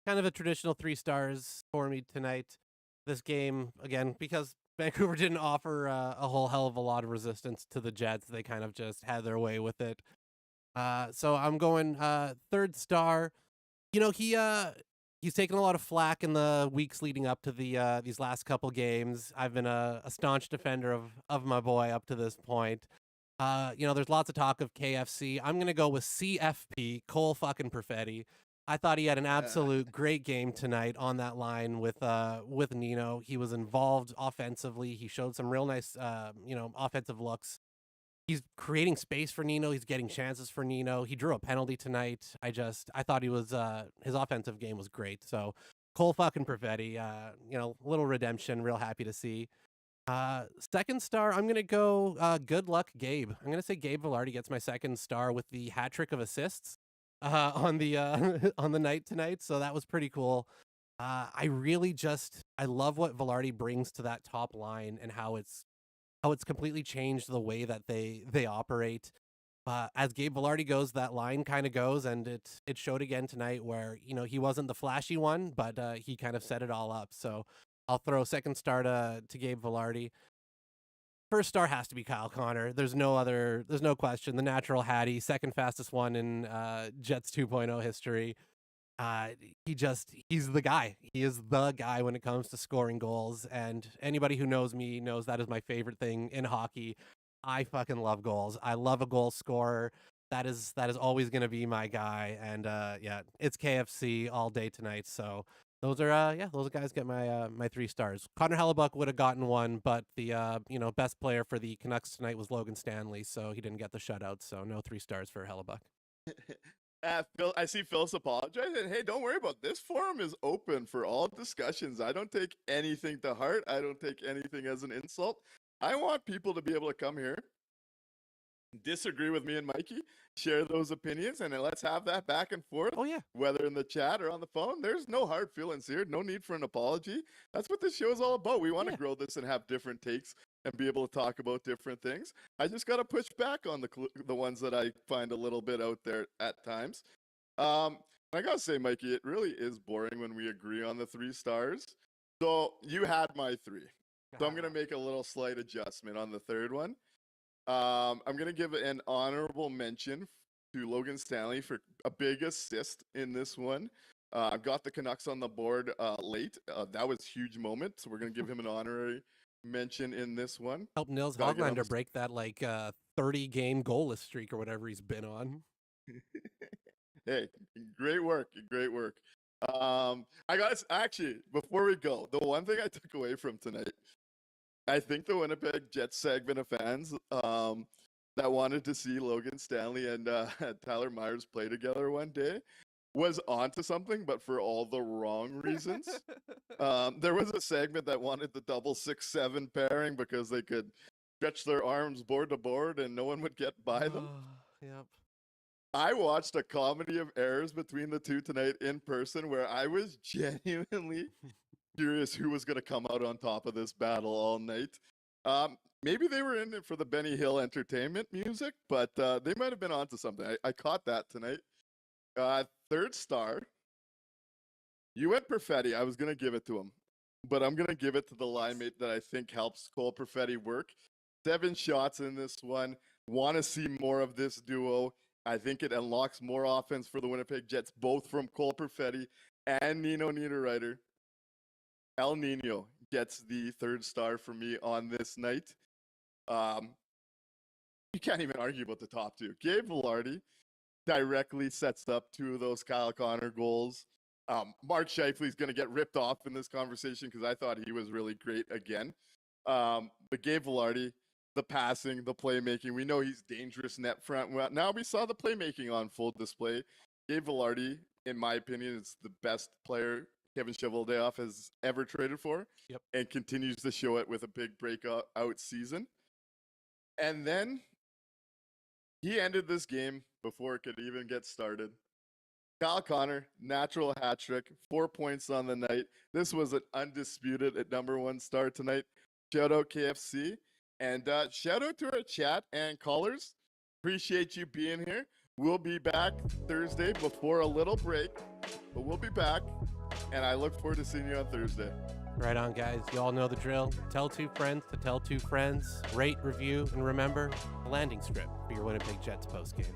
of a traditional 3 stars for me tonight. This game, again, because Vancouver didn't offer a whole hell of a lot of resistance to the Jets. They kind of just had their way with it. So I'm going 3rd star. He's taken a lot of flack in the weeks leading up to these last couple games. I've been a staunch defender of my boy up to this point. There's lots of talk of KFC. I'm going to go with CFP, Cole fucking Perfetti. I thought he had an absolute great game tonight on that line with Nino. He was involved offensively. He showed some real nice, offensive looks. He's creating space for Nino. He's getting chances for Nino. He drew a penalty tonight. I thought he was, his offensive game was great. So Cole fucking Perfetti, little redemption, real happy to see. Second star, I'm going to go good luck, Gabe. I'm going to say Gabe Velarde gets my second star with the hat trick of assists on the on the night tonight. So that was pretty cool. I love what Velarde brings to that top line and how it's completely changed the way that they operate. As Gabe Velarde goes, that line kind of goes, and it showed again tonight where, he wasn't the flashy one, but he kind of set it all up. So I'll throw second star to Gabe Velarde. First star has to be Kyle Connor. There's no question. The natural Hattie, second fastest one in Jets 2.0 history. He's the guy. He is the guy when it comes to scoring goals. And anybody who knows me knows that is my favorite thing in hockey. I fucking love goals. I love a goal scorer. That is always going to be my guy. And it's KFC all day tonight. So those guys get my 3 stars. Connor Hellebuck would have gotten 1, but the best player for the Canucks tonight was Logan Stanley, so he didn't get the shutout. So no 3 stars for Hellebuck. Phil, I see Phil's apologizing. Hey, don't worry about this. Forum is open for all discussions. I don't take anything to heart. I don't take anything as an insult. I want people to be able to come here, disagree with me and Mikey, share those opinions, and then let's have that back and forth. Oh, yeah. Whether in the chat or on the phone, there's no hard feelings here. No need for an apology. That's what this show is all about. We want to grow this and have different takes and be able to talk about different things. I just got to push back on the ones that I find a little bit out there at times. I got to say, Mikey, it really is boring when we agree on the 3 stars. So you had my 3. So I'm going to make a little slight adjustment on the third one. I'm going to give an honorable mention to Logan Stanley for a big assist in this one. I've got the Canucks on the board late. That was a huge moment. So we're going to give him an honorary mention in this one. Help Nils Hoglander break that 30-game goalless streak or whatever he's been on. Hey, great work. Actually, before we go, the one thing I took away from tonight, I think the Winnipeg Jets segment of fans that wanted to see Logan Stanley and Tyler Myers play together one day was onto something, but for all the wrong reasons. There was a segment that wanted the double 6-7 pairing because they could stretch their arms board to board and no one would get by them. Yep. I watched a comedy of errors between the two tonight in person where I was genuinely curious who was going to come out on top of this battle all night. Maybe they were in it for the Benny Hill entertainment music, but they might have been onto something. I caught that tonight. Third star, you went Perfetti. I was going to give it to him, but I'm going to give it to the line mate that I think helps Cole Perfetti work. 7 shots in this one. Want to see more of this duo. I think it unlocks more offense for the Winnipeg Jets, both from Cole Perfetti and Nino Niederreiter. El Nino gets the 3rd star for me on this night. You can't even argue about the top 2. Gabe Velarde directly sets up 2 of those Kyle Connor goals. Mark Scheifele's going to get ripped off in this conversation because I thought he was really great again. But Gabe Velarde, the passing, the playmaking, we know he's dangerous net front. Well, now we saw the playmaking on full display. Gabe Velarde, in my opinion, is the best player Kevin Cheveldayoff has ever traded for, and continues to show it with a big breakout season. And then he ended this game before it could even get started. Kyle Connor, natural hat trick, 4 points on the night. This was an undisputed at #1 star tonight. Shout out KFC, and shout out to our chat and callers. Appreciate you being here. We'll be back Thursday before a little break, but we'll be back. And I look forward to seeing you on Thursday. Right on, guys. You all know the drill. Tell 2 friends to tell 2 friends. Rate, review, and remember the landing script for your Winnipeg Jets postgame.